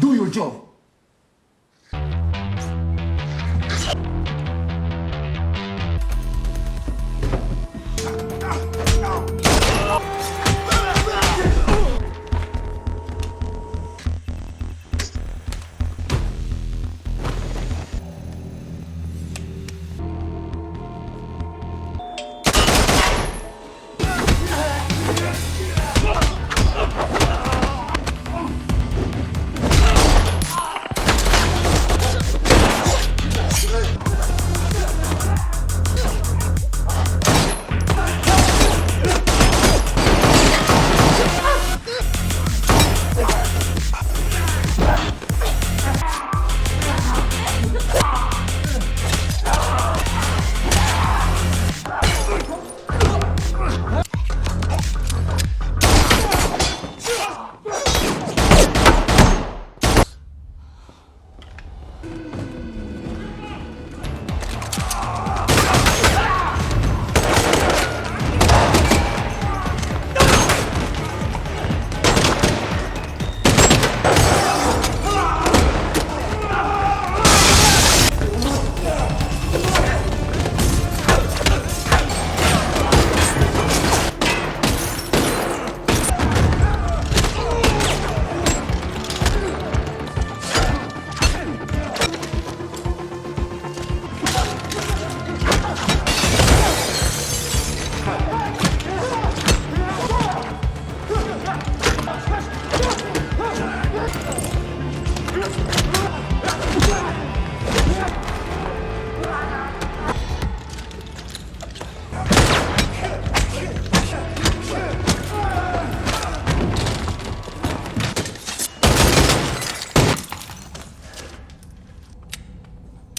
Do your job.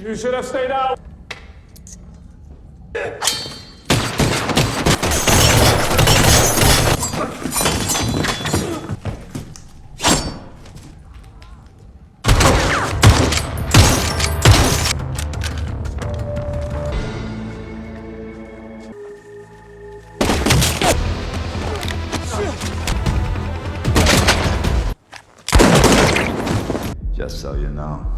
You should have stayed out. Just so you know.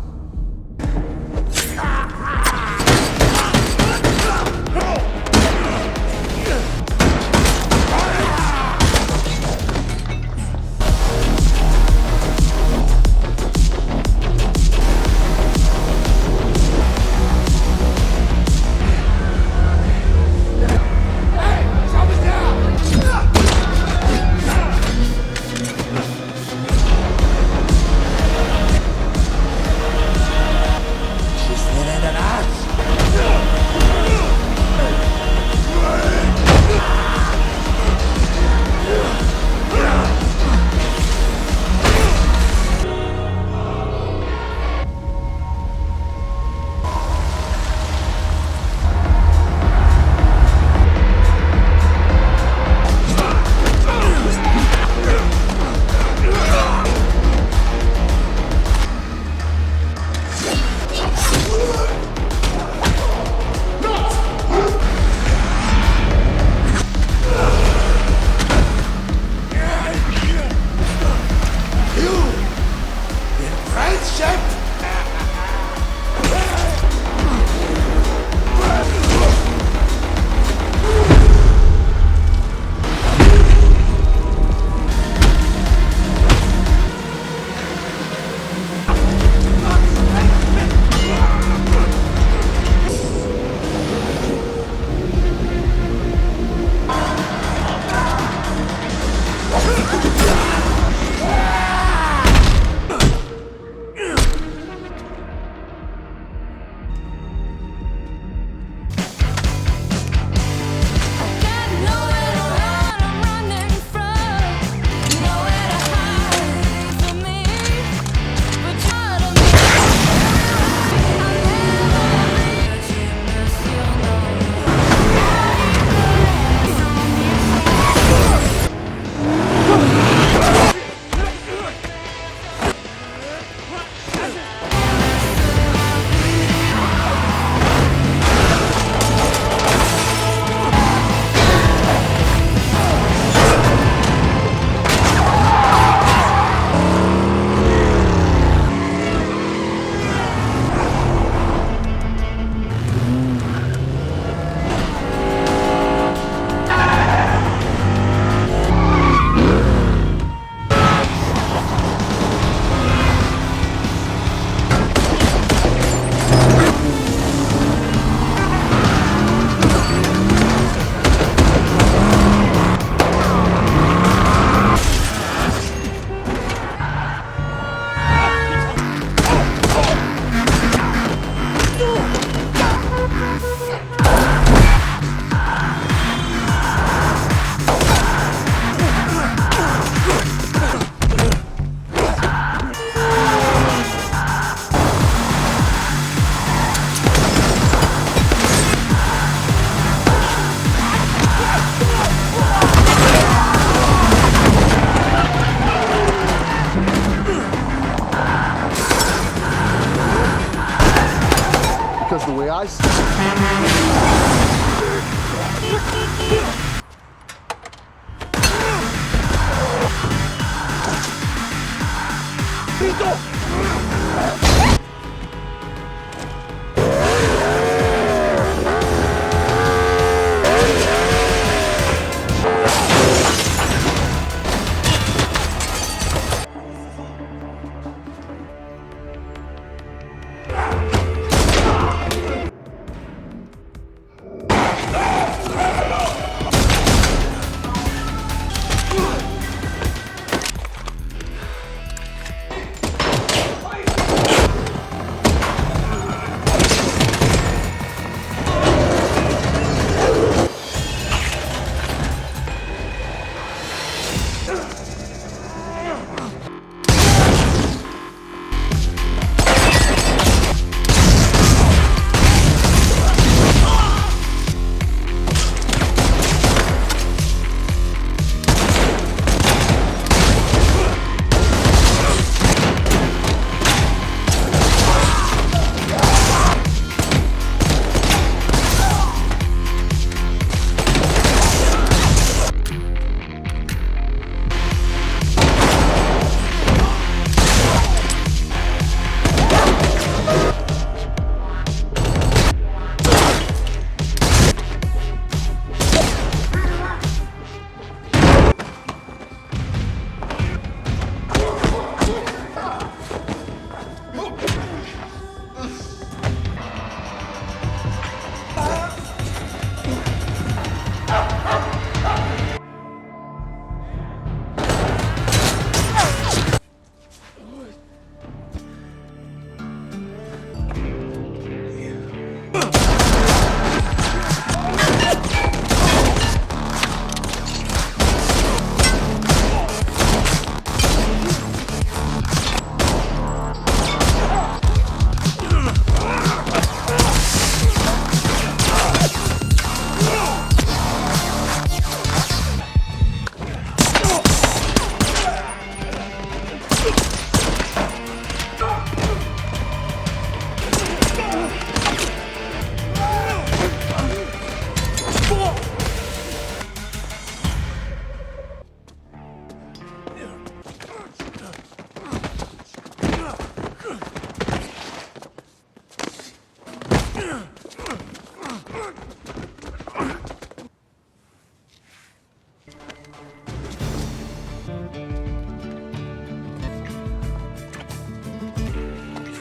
the way I see it.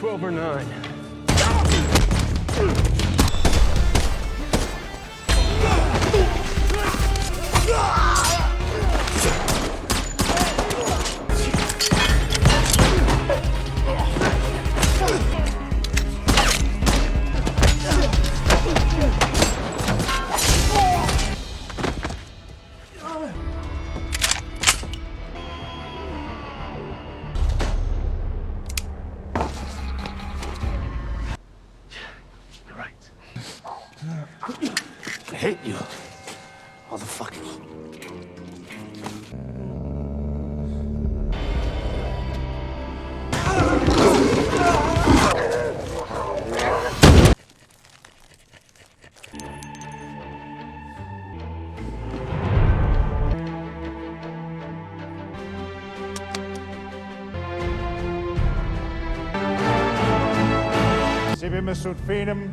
Over 9. I hate you. Motherfucker. Sie wir sut finem.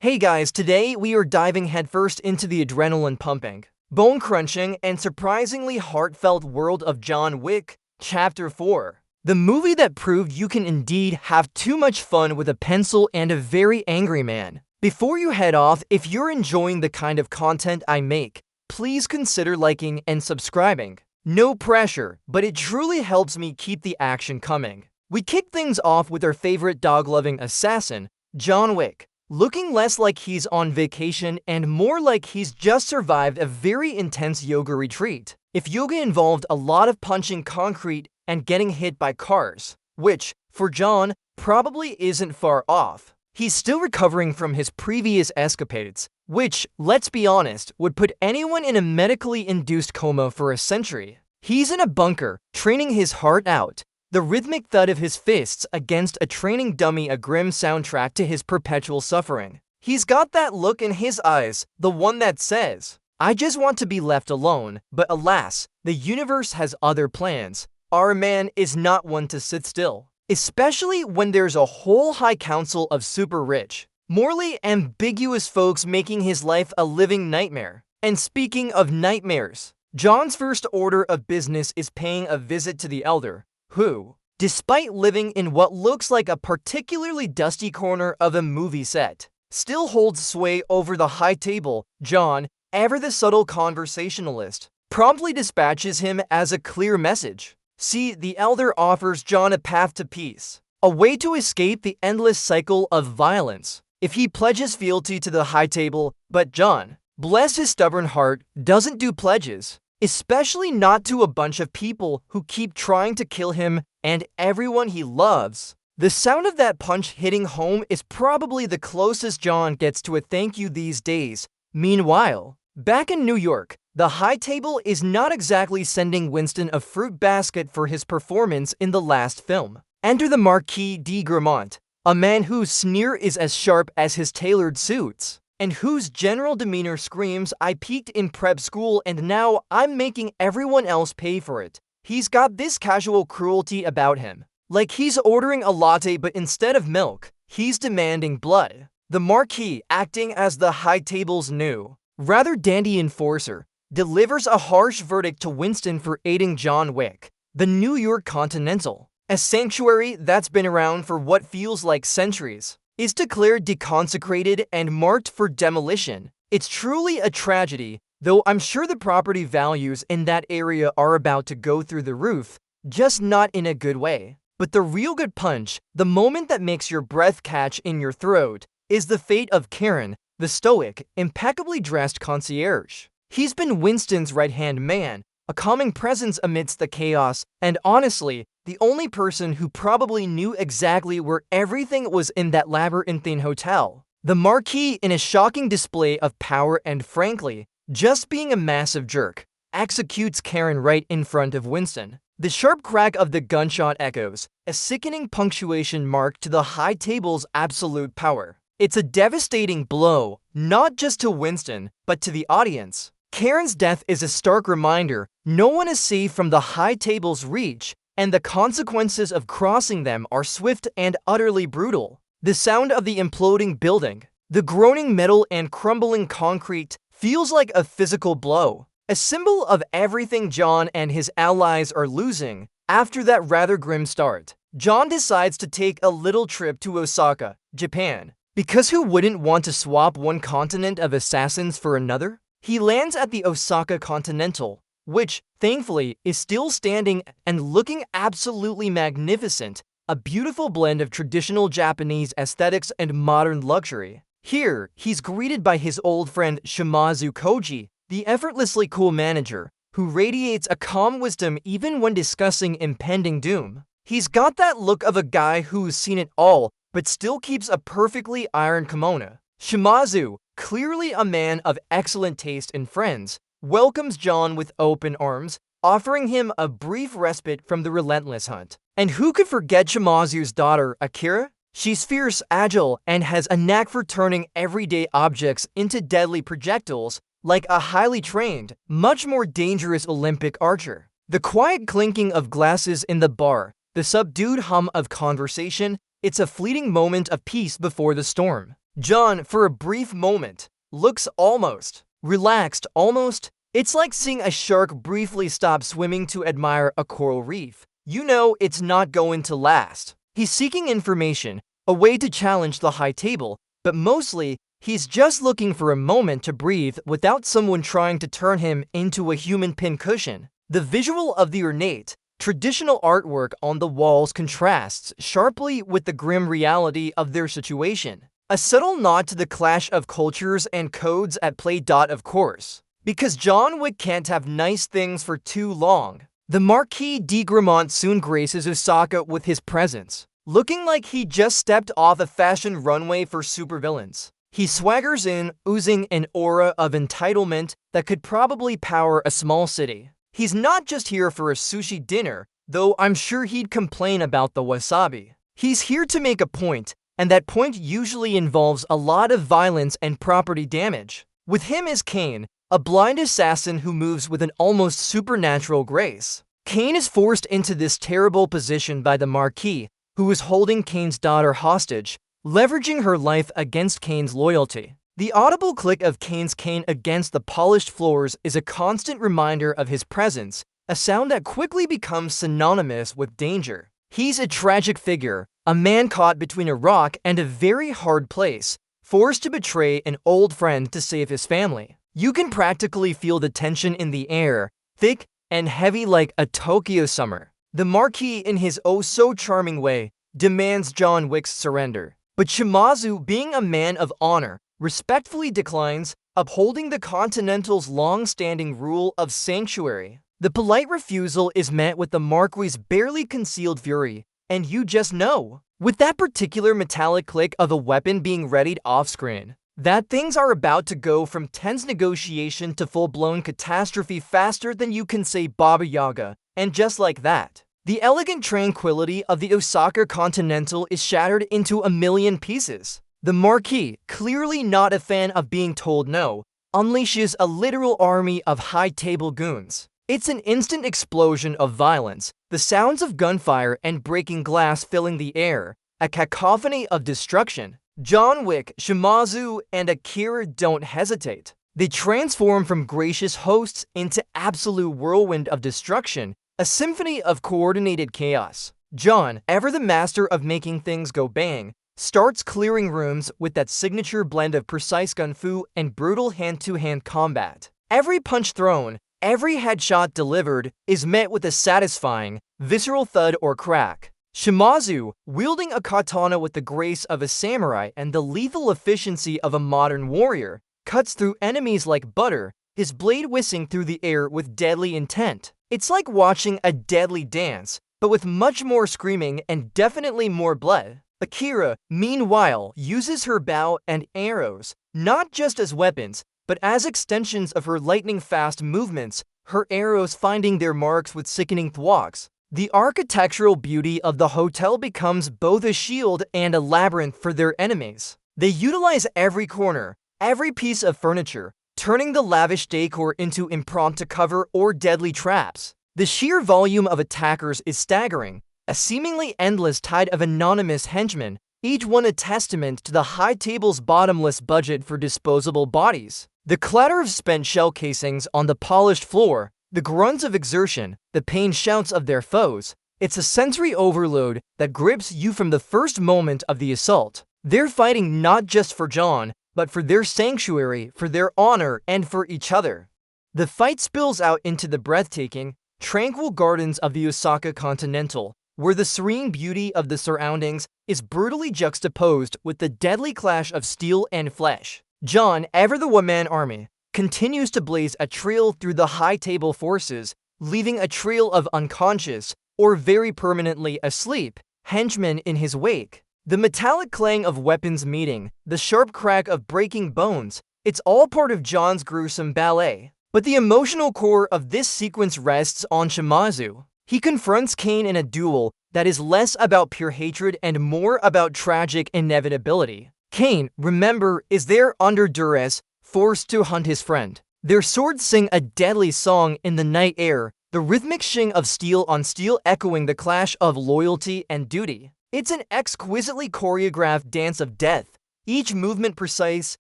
Hey guys, today we are diving headfirst into the adrenaline pumping, bone-crunching, and surprisingly heartfelt world of John Wick, Chapter 4. The movie that proved you can indeed have too much fun with a pencil and a very angry man. Before you head off, if you're enjoying the kind of content I make, please consider liking and subscribing. No pressure, but it truly helps me keep the action coming. We kick things off with our favorite dog-loving assassin, John Wick, looking less like he's on vacation and more like he's just survived a very intense yoga retreat. if yoga involved a lot of punching concrete and getting hit by cars, which, for John, probably isn't far off. He's still recovering from his previous escapades, which, let's be honest, would put anyone in a medically induced coma for a century. He's in a bunker, training his heart out, the rhythmic thud of his fists against a training dummy, a grim soundtrack to his perpetual suffering. He's got that look in his eyes, the one that says, "I just want to be left alone," but alas, the universe has other plans. Our man is not one to sit still, especially when there's a whole high council of super rich, morally ambiguous folks making his life a living nightmare. And speaking of nightmares, John's first order of business is paying a visit to the elder, who, despite living in what looks like a particularly dusty corner of a movie set, still holds sway over the high table. John, ever the subtle conversationalist, promptly dispatches him as a clear message. See, the elder offers John a path to peace, a way to escape the endless cycle of violence, if he pledges fealty to the high table. But John, bless his stubborn heart, doesn't do pledges, especially not to a bunch of people who keep trying to kill him and everyone he loves. The sound of that punch hitting home is probably the closest John gets to a thank you these days. Meanwhile, back in New York, the high table is not exactly sending Winston a fruit basket for his performance in the last film. Enter the Marquis de Gramont, a man whose sneer is as sharp as his tailored suits, and whose general demeanor screams, "I peaked in prep school and now I'm making everyone else pay for it." He's got this casual cruelty about him, like he's ordering a latte but instead of milk, he's demanding blood. The Marquis, acting as the high table's new, rather dandy enforcer, delivers a harsh verdict to Winston for aiding John Wick, the New York Continental, a sanctuary that's been around for what feels like centuries, is declared deconsecrated and marked for demolition. It's truly a tragedy, though I'm sure the property values in that area are about to go through the roof, just not in a good way. But the real good punch, the moment that makes your breath catch in your throat, is the fate of Karen, the stoic, impeccably dressed concierge. He's been Winston's right-hand man, a calming presence amidst the chaos, and honestly, the only person who probably knew exactly where everything was in that labyrinthine hotel. The Marquis, in a shocking display of power and frankly, just being a massive jerk, executes Karen right in front of Winston. The sharp crack of the gunshot echoes, a sickening punctuation mark to the high table's absolute power. It's a devastating blow, not just to Winston, but to the audience. Karen's death is a stark reminder no one is safe from the high table's reach, and the consequences of crossing them are swift and utterly brutal. The sound of the imploding building, the groaning metal and crumbling concrete, feels like a physical blow, a symbol of everything John and his allies are losing. After that rather grim start, John decides to take a little trip to Osaka, Japan, because who wouldn't want to swap one continent of assassins for another? He lands at the Osaka Continental, which, thankfully, is still standing and looking absolutely magnificent, a beautiful blend of traditional Japanese aesthetics and modern luxury. Here, he's greeted by his old friend Shimazu Koji, the effortlessly cool manager, who radiates a calm wisdom even when discussing impending doom. He's got that look of a guy who's seen it all, but still keeps a perfectly ironed kimono. Shimazu, clearly a man of excellent taste and friends, welcomes John with open arms, offering him a brief respite from the relentless hunt. And who could forget Shimazu's daughter, Akira? She's fierce, agile, and has a knack for turning everyday objects into deadly projectiles, like a highly trained, much more dangerous Olympic archer. The quiet clinking of glasses in the bar, the subdued hum of conversation, it's a fleeting moment of peace before the storm. John, for a brief moment, looks almost relaxed, almost. It's like seeing a shark briefly stop swimming to admire a coral reef. You know it's not going to last. He's seeking information, a way to challenge the high table, but mostly, he's just looking for a moment to breathe without someone trying to turn him into a human pincushion. The visual of the ornate, traditional artwork on the walls contrasts sharply with the grim reality of their situation. A subtle nod to the clash of cultures and codes at play. Of course, Because John Wick can't have nice things for too long. The Marquis de Gramont soon graces Osaka with his presence, looking like he just stepped off a fashion runway for supervillains. He swaggers in, oozing an aura of entitlement that could probably power a small city. He's not just here for a sushi dinner, though I'm sure he'd complain about the wasabi. He's here to make a point, and that point usually involves a lot of violence and property damage. With him is Kane, a blind assassin who moves with an almost supernatural grace. Kane is forced into this terrible position by the Marquis, who is holding Kane's daughter hostage, leveraging her life against Kane's loyalty. The audible click of Kane's cane against the polished floors is a constant reminder of his presence, a sound that quickly becomes synonymous with danger. He's a tragic figure, a man caught between a rock and a very hard place, forced to betray an old friend to save his family. You can practically feel the tension in the air, thick and heavy like a Tokyo summer. The Marquis, in his oh-so-charming way, demands John Wick's surrender. But Shimazu, being a man of honor, respectfully declines, upholding the Continental's long-standing rule of sanctuary. The polite refusal is met with the Marquis's barely concealed fury, and you just know, with that particular metallic click of a weapon being readied off-screen, that things are about to go from tense negotiation to full-blown catastrophe faster than you can say Baba Yaga, and just like that, the elegant tranquility of the Osaka Continental is shattered into a million pieces. The Marquis, clearly not a fan of being told no, unleashes a literal army of high-table goons. It's an instant explosion of violence, the sounds of gunfire and breaking glass filling the air, a cacophony of destruction. John Wick, Shimazu, and Akira don't hesitate. They transform from gracious hosts into absolute whirlwind of destruction, a symphony of coordinated chaos. John, ever the master of making things go bang, starts clearing rooms with that signature blend of precise gun-fu and brutal hand-to-hand combat. Every punch thrown, every headshot delivered is met with a satisfying, visceral thud or crack. Shimazu, wielding a katana with the grace of a samurai and the lethal efficiency of a modern warrior, cuts through enemies like butter, his blade whizzing through the air with deadly intent. It's like watching a deadly dance, but with much more screaming and definitely more blood. Akira, meanwhile, uses her bow and arrows, not just as weapons, but as extensions of her lightning-fast movements, her arrows finding their marks with sickening thwacks. The architectural beauty of the hotel becomes both a shield and a labyrinth for their enemies. They utilize every corner, every piece of furniture, turning the lavish decor into impromptu cover or deadly traps. The sheer volume of attackers is staggering, a seemingly endless tide of anonymous henchmen, each one a testament to the high table's bottomless budget for disposable bodies. The clatter of spent shell casings on the polished floor, the grunts of exertion, the pained shouts of their foes, it's a sensory overload that grips you from the first moment of the assault. They're fighting not just for John, but for their sanctuary, for their honor, and for each other. The fight spills out into the breathtaking, tranquil gardens of the Osaka Continental, where the serene beauty of the surroundings is brutally juxtaposed with the deadly clash of steel and flesh. John, ever the one-man army, continues to blaze a trail through the high-table forces, leaving a trail of unconscious, or very permanently asleep, henchmen in his wake. The metallic clang of weapons meeting, the sharp crack of breaking bones, it's all part of John's gruesome ballet. But the emotional core of this sequence rests on Shimazu. He confronts Kane in a duel that is less about pure hatred and more about tragic inevitability. Kane, remember, is there under duress, forced to hunt his friend. Their swords sing a deadly song in the night air, the rhythmic shing of steel on steel echoing the clash of loyalty and duty. It's an exquisitely choreographed dance of death, each movement precise,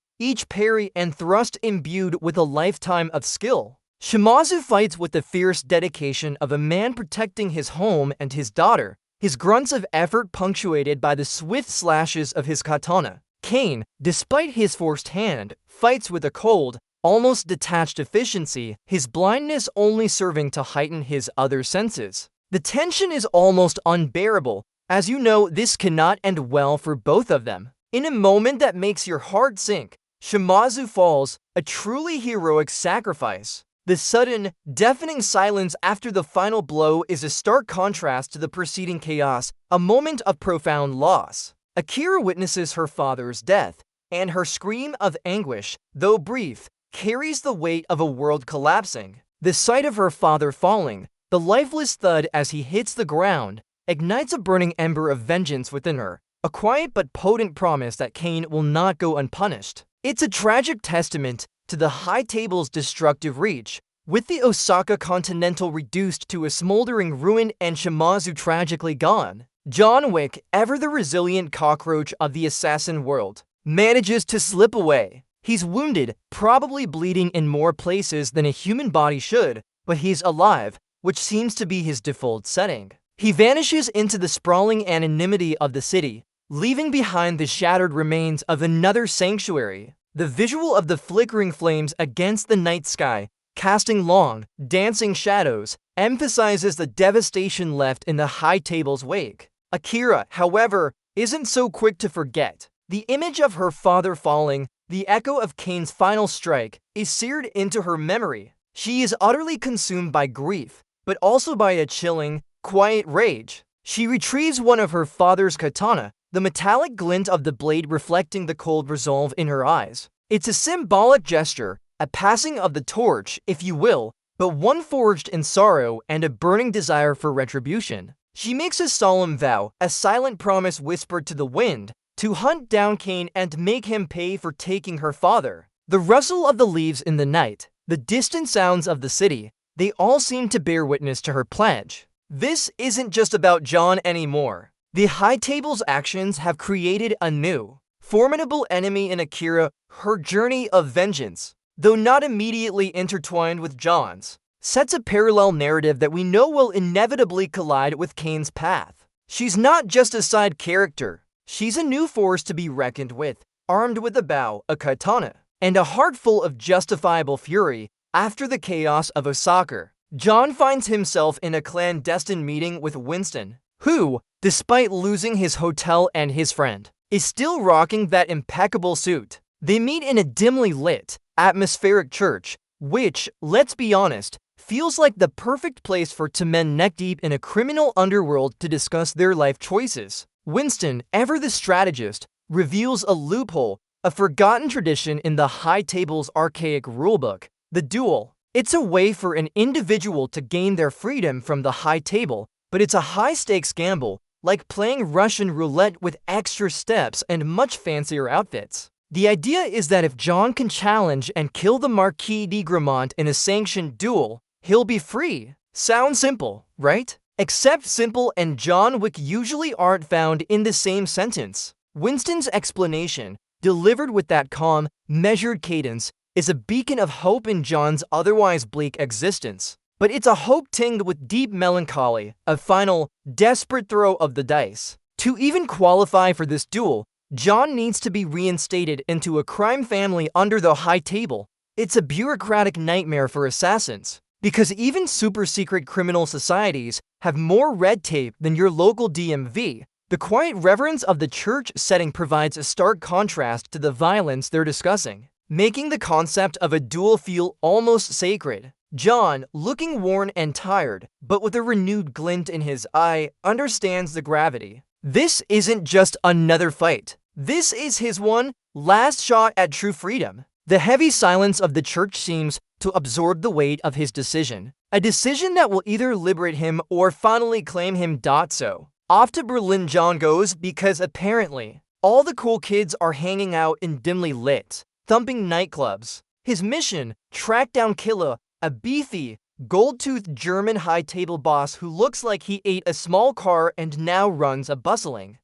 each parry and thrust imbued with a lifetime of skill. Shimazu fights with the fierce dedication of a man protecting his home and his daughter, his grunts of effort punctuated by the swift slashes of his katana. Kane, despite his forced hand, fights with a cold, almost detached efficiency, his blindness only serving to heighten his other senses. The tension is almost unbearable, as you know this cannot end well for both of them. In a moment that makes your heart sink, Shimazu falls, a truly heroic sacrifice. The sudden, deafening silence after the final blow is a stark contrast to the preceding chaos, a moment of profound loss. Akira witnesses her father's death, and her scream of anguish, though brief, carries the weight of a world collapsing. The sight of her father falling, the lifeless thud as he hits the ground, ignites a burning ember of vengeance within her, a quiet but potent promise that Cain will not go unpunished. It's a tragic testament to the high table's destructive reach, with the Osaka Continental reduced to a smoldering ruin and Shimazu tragically gone. John Wick, ever the resilient cockroach of the assassin world, manages to slip away. He's wounded, probably bleeding in more places than a human body should, but he's alive, which seems to be his default setting. He vanishes into the sprawling anonymity of the city, leaving behind the shattered remains of another sanctuary. The visual of the flickering flames against the night sky, casting long, dancing shadows, emphasizes the devastation left in the high table's wake. Akira, however, isn't so quick to forget. The image of her father falling, the echo of Cain's final strike, is seared into her memory. She is utterly consumed by grief, but also by a chilling, quiet rage. She retrieves one of her father's katana, the metallic glint of the blade reflecting the cold resolve in her eyes. It's a symbolic gesture, a passing of the torch, if you will, but one forged in sorrow and a burning desire for retribution. She makes a solemn vow, a silent promise whispered to the wind, to hunt down Cain and make him pay for taking her father. The rustle of the leaves in the night, the distant sounds of the city, they all seem to bear witness to her pledge. This isn't just about John anymore. The high table's actions have created a new, formidable enemy in Akira, her journey of vengeance, though not immediately intertwined with John's, sets a parallel narrative that we know will inevitably collide with Cain's path. She's not just a side character, she's a new force to be reckoned with, armed with a bow, a katana, and a heart full of justifiable fury. After the chaos of Osaka, John finds himself in a clandestine meeting with Winston, who, despite losing his hotel and his friend, is still rocking that impeccable suit. They meet in a dimly lit, atmospheric church, which, let's be honest, feels like the perfect place for two men neck-deep in a criminal underworld to discuss their life choices. Winston, ever the strategist, reveals a loophole, a forgotten tradition in the high table's archaic rulebook. The duel. It's a way for an individual to gain their freedom from the high table, but it's a high-stakes gamble, like playing Russian roulette with extra steps and much fancier outfits. The idea is that if John can challenge and kill the Marquis de Gramont in a sanctioned duel, he'll be free. Sounds simple, right? Except simple and John Wick usually aren't found in the same sentence. Winston's explanation, delivered with that calm, measured cadence, is a beacon of hope in John's otherwise bleak existence. But it's a hope tinged with deep melancholy, a final, desperate throw of the dice. To even qualify for this duel, John needs to be reinstated into a crime family under the high table. It's a bureaucratic nightmare for assassins, because even super-secret criminal societies have more red tape than your local DMV. The quiet reverence of the church setting provides a stark contrast to the violence they're discussing, making the concept of a duel feel almost sacred. John, looking worn and tired, but with a renewed glint in his eye, understands the gravity. This isn't just another fight. This is his one last shot at true freedom. The heavy silence of the church seems to absorb the weight of his decision, a decision that will either liberate him or finally claim him. So, off to Berlin John goes because apparently, all the cool kids are hanging out in dimly lit, thumping nightclubs. His mission, track down Killa, a beefy, gold-toothed German high-table boss who looks like he ate a small car and now runs a bustling,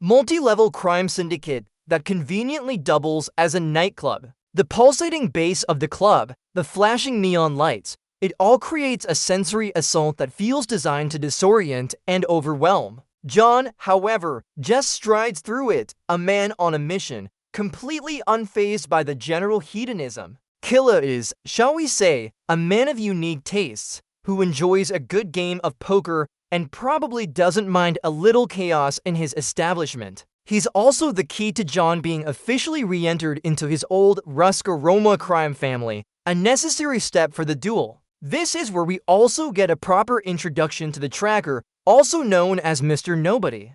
multi-level crime syndicate that conveniently doubles as a nightclub. The pulsating bass of the club, the flashing neon lights, it all creates a sensory assault that feels designed to disorient and overwhelm. John, however, just strides through it, a man on a mission, completely unfazed by the general hedonism. Killa is, shall we say, a man of unique tastes, who enjoys a good game of poker and probably doesn't mind a little chaos in his establishment. He's also the key to John being officially re-entered into his old Roma crime family, a necessary step for the duel. This is where we also get a proper introduction to the tracker, also known as Mr. Nobody.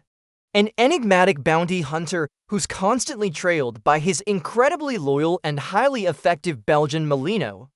An enigmatic bounty hunter who's constantly trailed by his incredibly loyal and highly effective Belgian Molino.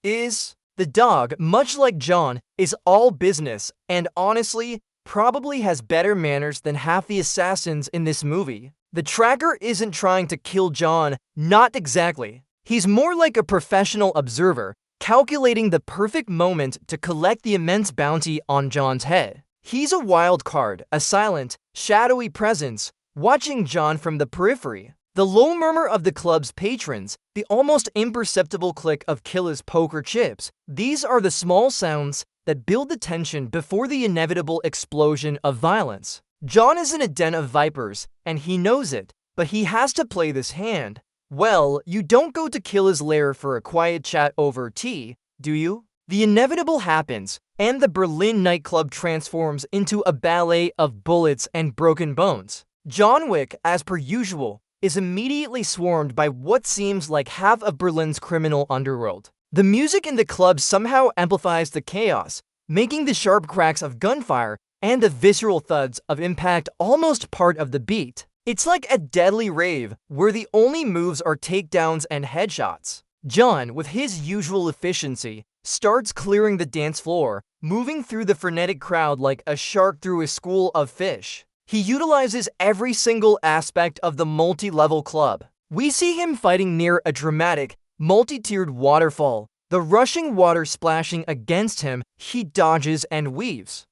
The dog, much like John, is all business and honestly, probably has better manners than half the assassins in this movie. The tracker isn't trying to kill John, not exactly. He's more like a professional observer, calculating the perfect moment to collect the immense bounty on John's head. He's a wild card, a silent, shadowy presence, watching John from the periphery. The low murmur of the club's patrons, the almost imperceptible click of Killa's poker chips, these are the small sounds that build the tension before the inevitable explosion of violence. John is in a den of vipers, and he knows it, but he has to play this hand. Well, you don't go to Killa's lair for a quiet chat over tea, do you? The inevitable happens, and the Berlin nightclub transforms into a ballet of bullets and broken bones. John Wick, as per usual, is immediately swarmed by what seems like half of Berlin's criminal underworld. The music in the club somehow amplifies the chaos, making the sharp cracks of gunfire and the visceral thuds of impact almost part of the beat. It's like a deadly rave, where the only moves are takedowns and headshots. John, with his usual efficiency, starts clearing the dance floor, moving through the frenetic crowd like a shark through a school of fish. He utilizes every single aspect of the multi-level club. We see him fighting near a dramatic, multi-tiered waterfall. The rushing water splashing against him, he dodges and weaves.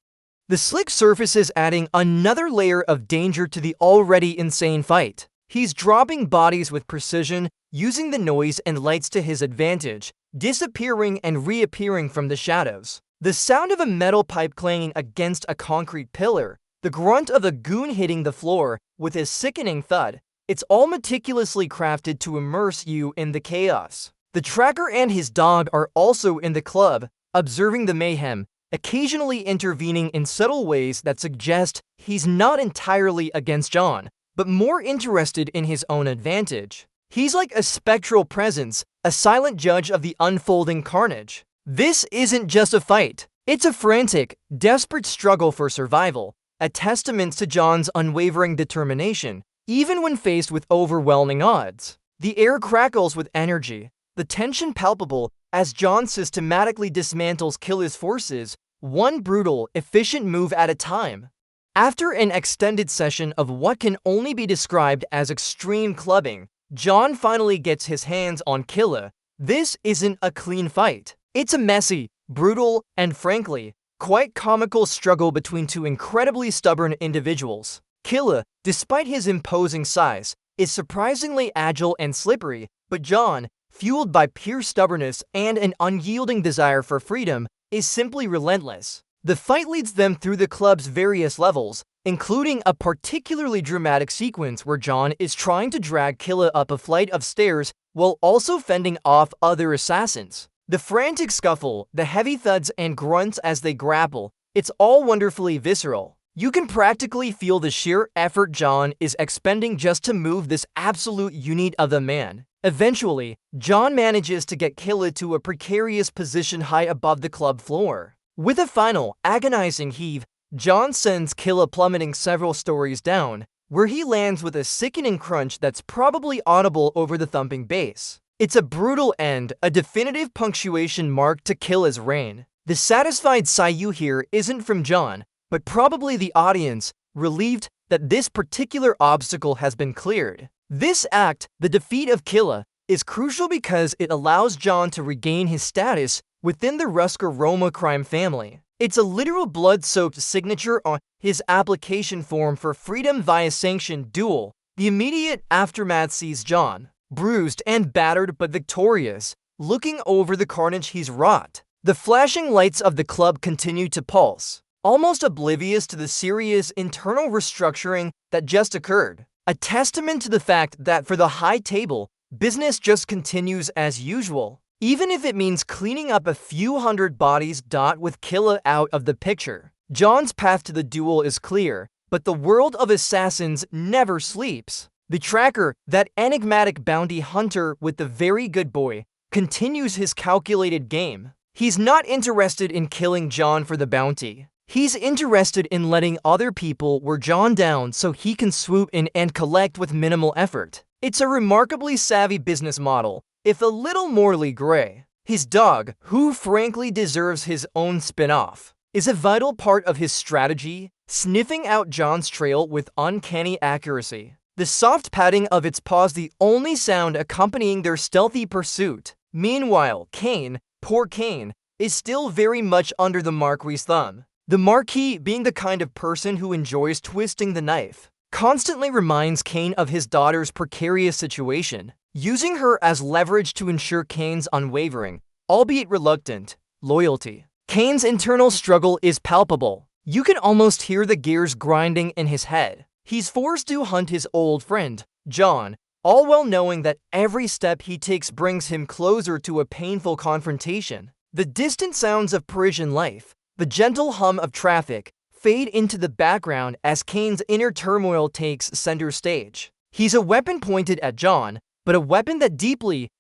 The slick surfaces adding another layer of danger to the already insane fight. He's dropping bodies with precision, using the noise and lights to his advantage, disappearing and reappearing from the shadows. The sound of a metal pipe clanging against a concrete pillar, the grunt of a goon hitting the floor with a sickening thud, it's all meticulously crafted to immerse you in the chaos. The tracker and his dog are also in the club, observing the mayhem, occasionally intervening in subtle ways that suggest he's not entirely against John, but more interested in his own advantage. He's like a spectral presence, a silent judge of the unfolding carnage. This isn't just a fight. It's a frantic, desperate struggle for survival, a testament to John's unwavering determination, even when faced with overwhelming odds. The air crackles with energy, the tension palpable as John systematically dismantles Killa's forces, one brutal, efficient move at a time. After an extended session of what can only be described as extreme clubbing, John finally gets his hands on Killa. This isn't a clean fight. It's a messy, brutal, and frankly, quite comical struggle between two incredibly stubborn individuals. Killa, despite his imposing size, is surprisingly agile and slippery, but John, fueled by pure stubbornness and an unyielding desire for freedom, is simply relentless. The fight leads them through the club's various levels, including a particularly dramatic sequence where John is trying to drag Killa up a flight of stairs while also fending off other assassins. The frantic scuffle, the heavy thuds and grunts as they grapple, it's all wonderfully visceral. You can practically feel the sheer effort John is expending just to move this absolute unit of a man. Eventually, John manages to get Killa to a precarious position high above the club floor. With a final, agonizing heave, John sends Killa plummeting several stories down, where he lands with a sickening crunch that's probably audible over the thumping bass. It's a brutal end, a definitive punctuation mark to Killa's reign. The satisfied sigh you hear isn't from John, but probably the audience, relieved that this particular obstacle has been cleared. This act, the defeat of Killa, is crucial because it allows John to regain his status within the Roma crime family. It's a literal blood-soaked signature on his application form for freedom via sanctioned duel. The immediate aftermath sees John, bruised and battered but victorious, looking over the carnage he's wrought. The flashing lights of the club continue to pulse, almost oblivious to the serious internal restructuring that just occurred. A testament to the fact that for the high table, business just continues as usual, even if it means cleaning up a few hundred bodies. With Killa out of the picture, John's path to the duel is clear. but the world of assassins never sleeps. The tracker, that enigmatic bounty hunter with the very good boy, continues his calculated game. He's not interested in killing John for the bounty. He's interested in letting other people wear John down so he can swoop in and collect with minimal effort. It's a remarkably savvy business model, if a little morally gray. His dog, who frankly deserves his own spin-off, is a vital part of his strategy, sniffing out John's trail with uncanny accuracy. The soft patting of its paws the only sound accompanying their stealthy pursuit. Meanwhile, Kane, poor Kane, is still very much under the Marquis's thumb. The Marquis, being the kind of person who enjoys twisting the knife, constantly reminds Kane of his daughter's precarious situation, using her as leverage to ensure Kane's unwavering, albeit reluctant, loyalty. Kane's internal struggle is palpable. You can almost hear the gears grinding in his head. He's forced to hunt his old friend, John, all while knowing that every step he takes brings him closer to a painful confrontation. The distant sounds of Parisian life, the gentle hum of traffic, fade into the background as Kane's inner turmoil takes center stage. He's a weapon pointed at John, but a weapon that deeply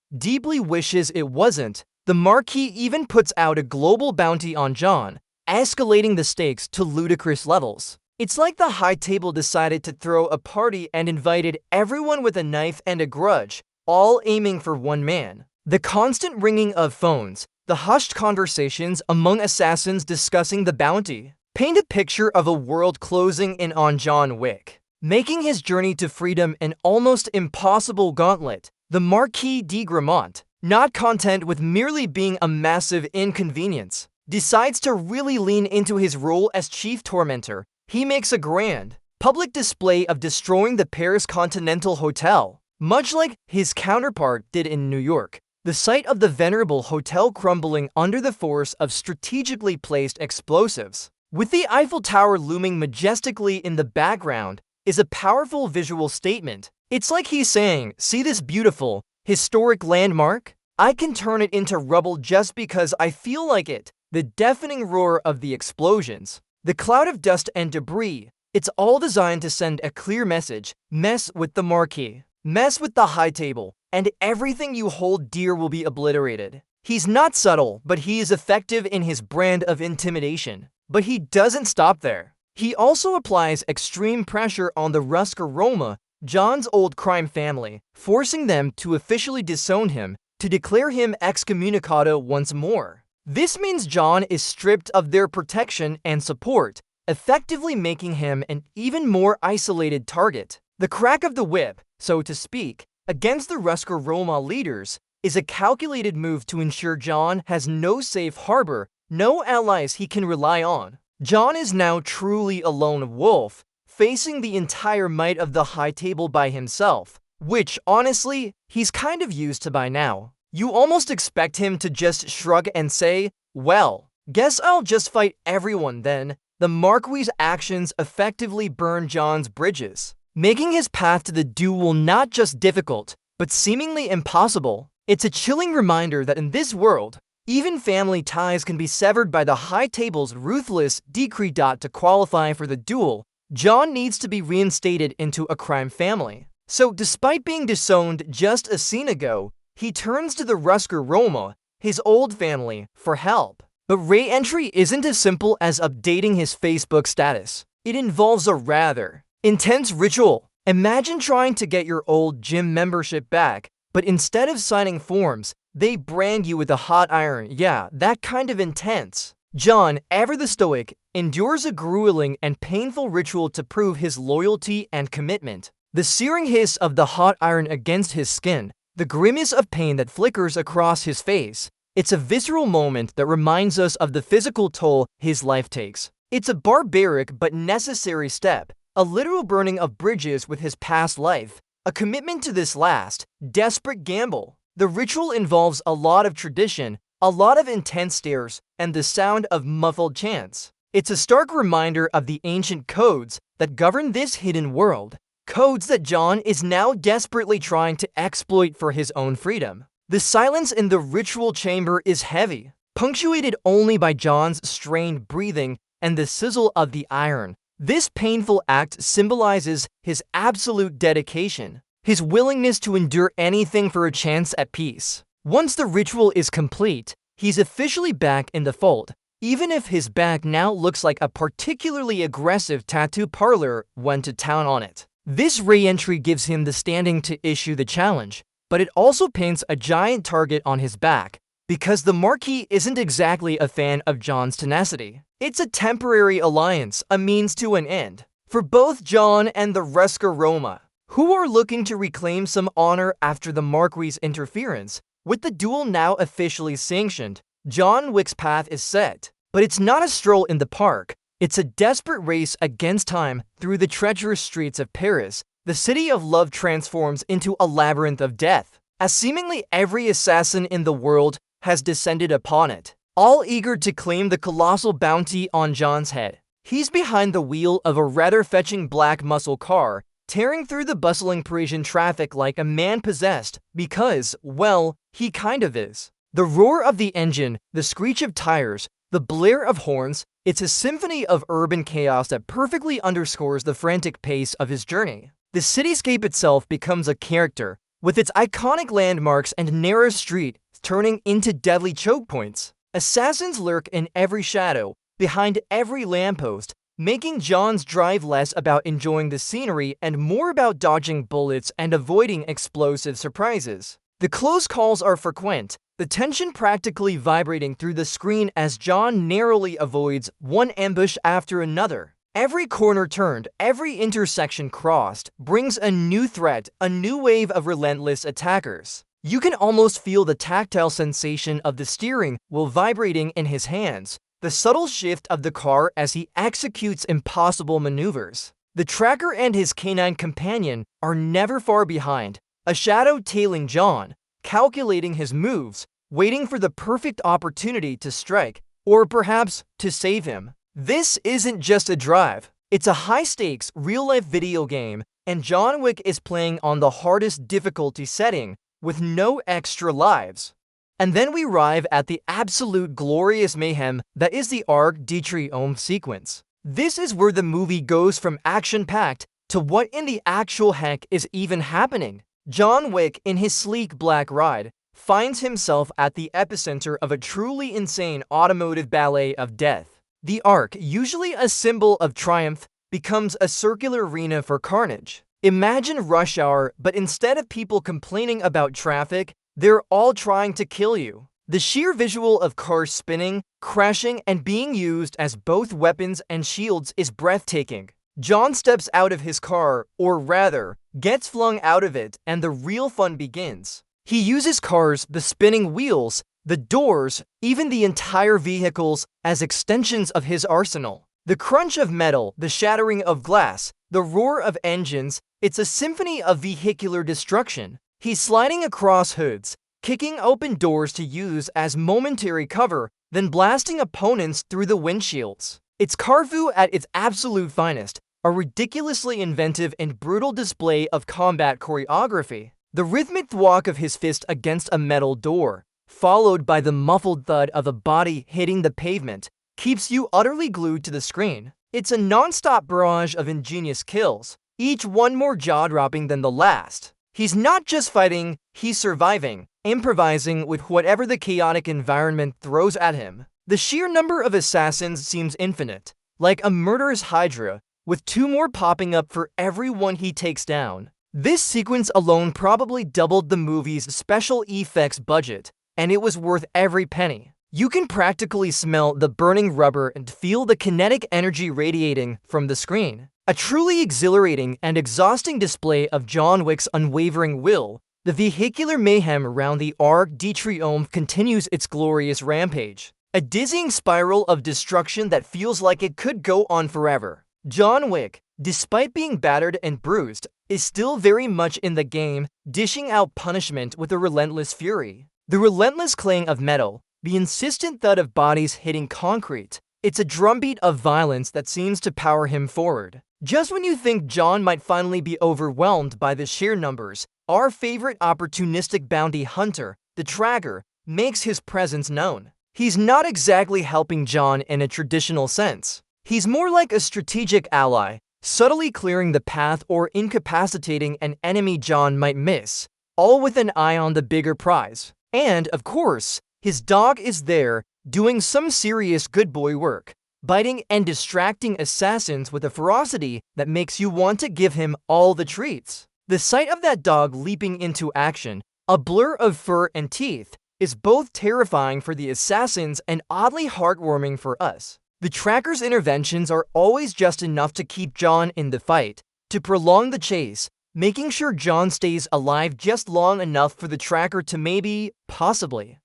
wishes it wasn't. The Marquis even puts out a global bounty on John, escalating the stakes to ludicrous levels. It's like the high table decided to throw a party and invited everyone with a knife and a grudge, all aiming for one man. The constant ringing of phones, the hushed conversations among assassins discussing the bounty, paint a picture of a world closing in on John Wick, making his journey to freedom an almost impossible gauntlet. The Marquis de Gramont, not content with merely being a massive inconvenience, decides to really lean into his role as chief tormentor. He makes a grand, public display of destroying the Paris Continental Hotel, much like his counterpart did in New York. The sight of the venerable hotel crumbling under the force of strategically placed explosives, with the Eiffel Tower looming majestically in the background, is a powerful visual statement. It's like he's saying, see this beautiful, historic landmark? I can turn it into rubble just because I feel like it. The deafening roar of the explosions, the cloud of dust and debris, it's all designed to send a clear message. Mess with the Marquis. Mess with the high table, and everything you hold dear will be obliterated. He's not subtle, but he is effective in his brand of intimidation. But he doesn't stop there. He also applies extreme pressure on the Rusker Roma, John's old crime family, forcing them to officially disown him, to declare him excommunicado once more. This means John is stripped of their protection and support, effectively making him an even more isolated target. The crack of the whip, so to speak, against the Rusker Roma leaders is a calculated move to ensure John has no safe harbor, no allies he can rely on. John is now truly a lone wolf, facing the entire might of the high table by himself, which, honestly, he's kind of used to by now. You almost expect him to just shrug and say, well, guess I'll just fight everyone then. The Marquis's actions effectively burn John's bridges, making his path to the duel not just difficult, but seemingly impossible. It's a chilling reminder that in this world, even family ties can be severed by the high table's ruthless decree. To qualify for the duel, John needs to be reinstated into a crime family. So despite being disowned just a scene ago, he turns to the Rusker Roma, his old family, for help. But re-entry isn't as simple as updating his Facebook status. It involves a rather intense ritual. Imagine trying to get your old gym membership back, but instead of signing forms, they brand you with a hot iron. Yeah, that kind of intense. John, ever the stoic, endures a grueling and painful ritual to prove his loyalty and commitment. The searing hiss of the hot iron against his skin, the grimace of pain that flickers across his face, it's a visceral moment that reminds us of the physical toll his life takes. It's a barbaric but necessary step, a literal burning of bridges with his past life, a commitment to this last, desperate gamble. The ritual involves a lot of tradition, a lot of intense stares, and the sound of muffled chants. It's a stark reminder of the ancient codes that govern this hidden world, codes that John is now desperately trying to exploit for his own freedom. The silence in the ritual chamber is heavy, punctuated only by John's strained breathing and the sizzle of the iron, This painful act symbolizes his absolute dedication, his willingness to endure anything for a chance at peace. Once the ritual is complete, he's officially back in the fold, even if his back now looks like a particularly aggressive tattoo parlor went to town on it. This re-entry gives him the standing to issue the challenge, but it also paints a giant target on his back, because the Marquis isn't exactly a fan of John's tenacity. It's a temporary alliance, a means to an end, for both John and the Resca Roma, who are looking to reclaim some honor after the Marquis' interference. With the duel now officially sanctioned, John Wick's path is set. But it's not a stroll in the park, it's a desperate race against time through the treacherous streets of Paris. The city of love transforms into a labyrinth of death, as seemingly every assassin in the world has descended upon it, all eager to claim the colossal bounty on John's head. He's behind the wheel of a rather fetching black muscle car, tearing through the bustling Parisian traffic like a man possessed, because, well, he kind of is. The roar of the engine, the screech of tires, the blare of horns, it's a symphony of urban chaos that perfectly underscores the frantic pace of his journey. The cityscape itself becomes a character, with its iconic landmarks and narrow street turning into deadly choke points. Assassins lurk in every shadow, behind every lamppost, making John's drive less about enjoying the scenery and more about dodging bullets and avoiding explosive surprises. The close calls are frequent, the tension practically vibrating through the screen as John narrowly avoids one ambush after another. Every corner turned, every intersection crossed, brings a new threat, a new wave of relentless attackers. You can almost feel the tactile sensation of the steering wheel vibrating in his hands, the subtle shift of the car as he executes impossible maneuvers. The tracker and his canine companion are never far behind, a shadow tailing John, calculating his moves, waiting for the perfect opportunity to strike, or perhaps to save him. This isn't just a drive, it's a high-stakes, real-life video game, and John Wick is playing on the hardest difficulty setting, with no extra lives. And then we arrive at the absolute glorious mayhem that is the Arc de Triomphe sequence. This is where the movie goes from action-packed to what in the actual heck is even happening. John Wick, in his sleek black ride, finds himself at the epicenter of a truly insane automotive ballet of death. The Arc, usually a symbol of triumph, becomes a circular arena for carnage. Imagine rush hour, but instead of people complaining about traffic, they're all trying to kill you. The sheer visual of cars spinning, crashing, and being used as both weapons and shields is breathtaking. John steps out of his car, or rather, gets flung out of it, and the real fun begins. He uses cars, the spinning wheels, the doors, even the entire vehicles as extensions of his arsenal. The crunch of metal, the shattering of glass, the roar of engines, it's a symphony of vehicular destruction. He's sliding across hoods, kicking open doors to use as momentary cover, then blasting opponents through the windshields. It's Kung-Fu at its absolute finest, a ridiculously inventive and brutal display of combat choreography. The rhythmic thwack of his fist against a metal door, followed by the muffled thud of a body hitting the pavement, keeps you utterly glued to the screen. It's a non-stop barrage of ingenious kills, each one more jaw-dropping than the last. He's not just fighting, he's surviving, improvising with whatever the chaotic environment throws at him. The sheer number of assassins seems infinite, like a murderous hydra, with 2 more popping up for every one he takes down. This sequence alone probably doubled the movie's special effects budget, and it was worth every penny. You can practically smell the burning rubber and feel the kinetic energy radiating from the screen. A truly exhilarating and exhausting display of John Wick's unwavering will, the vehicular mayhem around the Arc de Triomphe continues its glorious rampage. A dizzying spiral of destruction that feels like it could go on forever. John Wick, despite being battered and bruised, is still very much in the game, dishing out punishment with a relentless fury. The relentless clang of metal, the insistent thud of bodies hitting concrete, it's a drumbeat of violence that seems to power him forward. Just when you think John might finally be overwhelmed by the sheer numbers, our favorite opportunistic bounty hunter, the tracker, makes his presence known. He's not exactly helping John in a traditional sense. He's more like a strategic ally, subtly clearing the path or incapacitating an enemy John might miss, all with an eye on the bigger prize. And, of course, his dog is there, doing some serious good boy work, biting and distracting assassins with a ferocity that makes you want to give him all the treats. The sight of that dog leaping into action, a blur of fur and teeth, is both terrifying for the assassins and oddly heartwarming for us. The tracker's interventions are always just enough to keep John in the fight, to prolong the chase, making sure John stays alive just long enough for the tracker to maybe, possibly,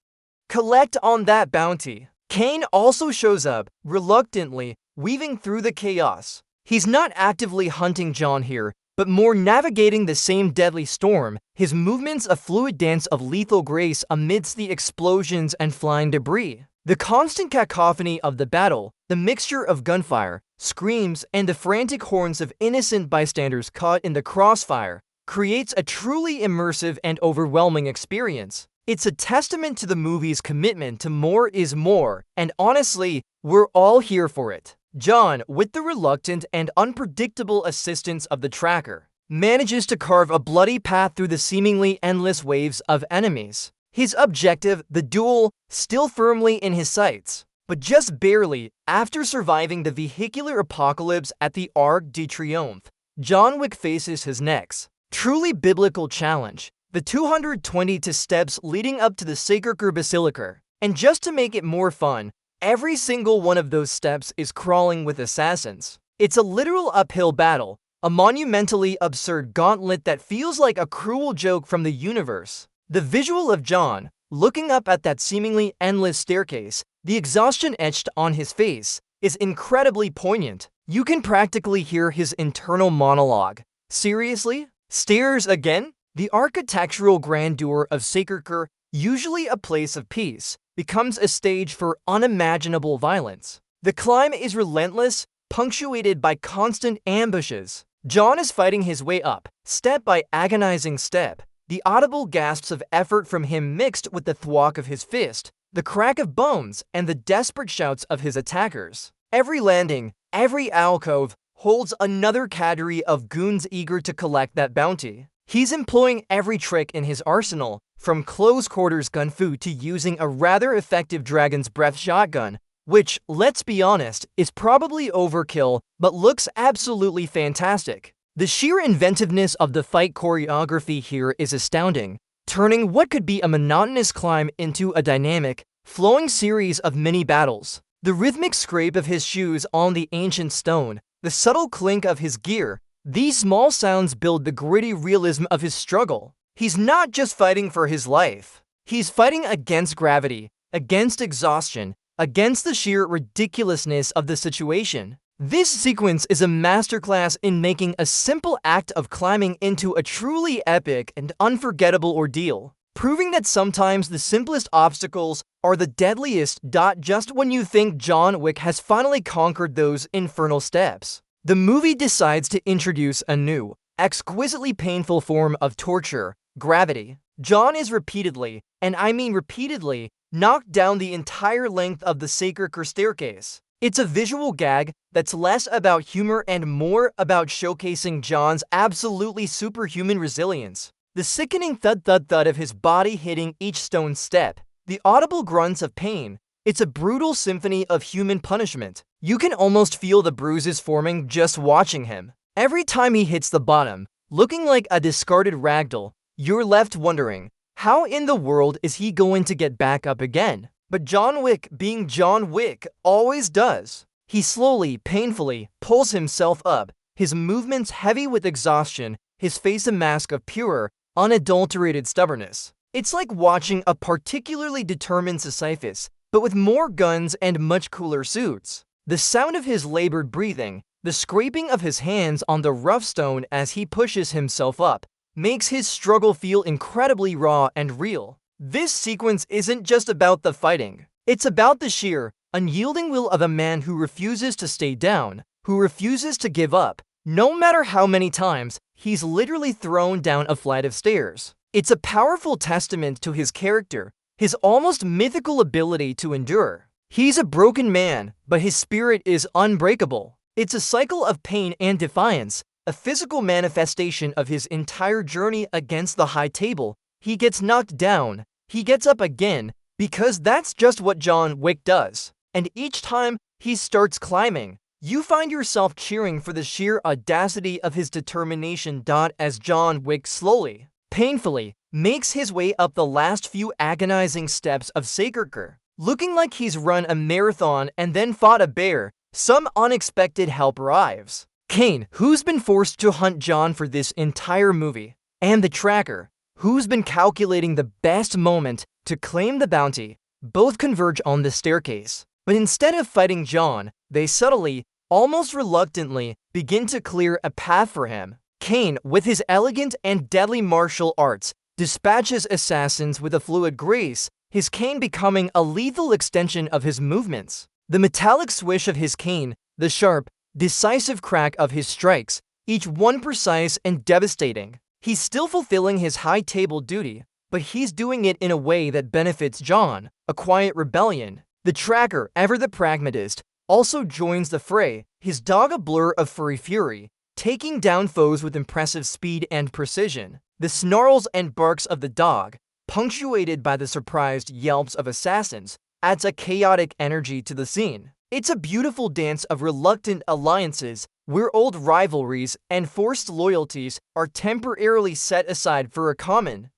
collect on that bounty. Kane also shows up, reluctantly, weaving through the chaos. He's not actively hunting John here, but more navigating the same deadly storm, his movements a fluid dance of lethal grace amidst the explosions and flying debris. The constant cacophony of the battle, the mixture of gunfire, screams, and the frantic horns of innocent bystanders caught in the crossfire, creates a truly immersive and overwhelming experience. It's a testament to the movie's commitment to more is more, and honestly, we're all here for it. John, with the reluctant and unpredictable assistance of the tracker, manages to carve a bloody path through the seemingly endless waves of enemies. His objective, the duel, still firmly in his sights. But just barely, after surviving the vehicular apocalypse at the Arc de Triomphe, John Wick faces his next, truly biblical challenge, the 220 steps leading up to the Sacred Basilica. And just to make it more fun, every single one of those steps is crawling with assassins. It's a literal uphill battle, a monumentally absurd gauntlet that feels like a cruel joke from the universe. The visual of John, looking up at that seemingly endless staircase, the exhaustion etched on his face, is incredibly poignant. You can practically hear his internal monologue. Seriously? Stairs again? The architectural grandeur of Sacred, usually a place of peace, becomes a stage for unimaginable violence. The climb is relentless, punctuated by constant ambushes. John is fighting his way up, step by agonizing step. The audible gasps of effort from him mixed with the thwack of his fist, the crack of bones, and the desperate shouts of his attackers. Every landing, every alcove, holds another cadre of goons eager to collect that bounty. He's employing every trick in his arsenal, from close quarters gun fu to using a rather effective dragon's breath shotgun, which, let's be honest, is probably overkill, but looks absolutely fantastic. The sheer inventiveness of the fight choreography here is astounding, turning what could be a monotonous climb into a dynamic, flowing series of mini-battles. The rhythmic scrape of his shoes on the ancient stone, the subtle clink of his gear, these small sounds build the gritty realism of his struggle. He's not just fighting for his life. He's fighting against gravity, against exhaustion, against the sheer ridiculousness of the situation. This sequence is a masterclass in making a simple act of climbing into a truly epic and unforgettable ordeal, proving that sometimes the simplest obstacles are the deadliest. Just when you think John Wick has finally conquered those infernal steps, the movie decides to introduce a new, exquisitely painful form of torture, gravity. John is repeatedly, and I mean repeatedly, knocked down the entire length of the Sacred staircase. It's a visual gag that's less about humor and more about showcasing John's absolutely superhuman resilience. The sickening thud-thud-thud of his body hitting each stone step, the audible grunts of pain, it's a brutal symphony of human punishment. You can almost feel the bruises forming just watching him. Every time he hits the bottom, looking like a discarded ragdoll, you're left wondering, how in the world is he going to get back up again? But John Wick, being John Wick, always does. He slowly, painfully pulls himself up, his movements heavy with exhaustion, his face a mask of pure, unadulterated stubbornness. It's like watching a particularly determined Sisyphus, but with more guns and much cooler suits. The sound of his labored breathing, the scraping of his hands on the rough stone as he pushes himself up, makes his struggle feel incredibly raw and real. This sequence isn't just about the fighting. It's about the sheer, unyielding will of a man who refuses to stay down, who refuses to give up, no matter how many times he's literally thrown down a flight of stairs. It's a powerful testament to his character, his almost mythical ability to endure. He's a broken man, but his spirit is unbreakable. It's a cycle of pain and defiance, a physical manifestation of his entire journey against the high table. He gets knocked down, he gets up again, because that's just what John Wick does. And each time he starts climbing, you find yourself cheering for the sheer audacity of his determination. As John Wick slowly, painfully, makes his way up the last few agonizing steps of Sakerker, looking like he's run a marathon and then fought a bear, some unexpected help arrives. Kane, who's been forced to hunt John for this entire movie, and the tracker, who's been calculating the best moment to claim the bounty, both converge on the staircase. But instead of fighting John, they subtly, almost reluctantly, begin to clear a path for him. Kane, with his elegant and deadly martial arts, dispatches assassins with a fluid grace, his cane becoming a lethal extension of his movements. The metallic swish of his cane, the sharp, decisive crack of his strikes, each one precise and devastating. He's still fulfilling his high table duty, but he's doing it in a way that benefits John, a quiet rebellion. The tracker, ever the pragmatist, also joins the fray, his dog a blur of furry fury, taking down foes with impressive speed and precision. The snarls and barks of the dog, punctuated by the surprised yelps of assassins, adds a chaotic energy to the scene. It's a beautiful dance of reluctant alliances, where old rivalries and forced loyalties are temporarily set aside for a common,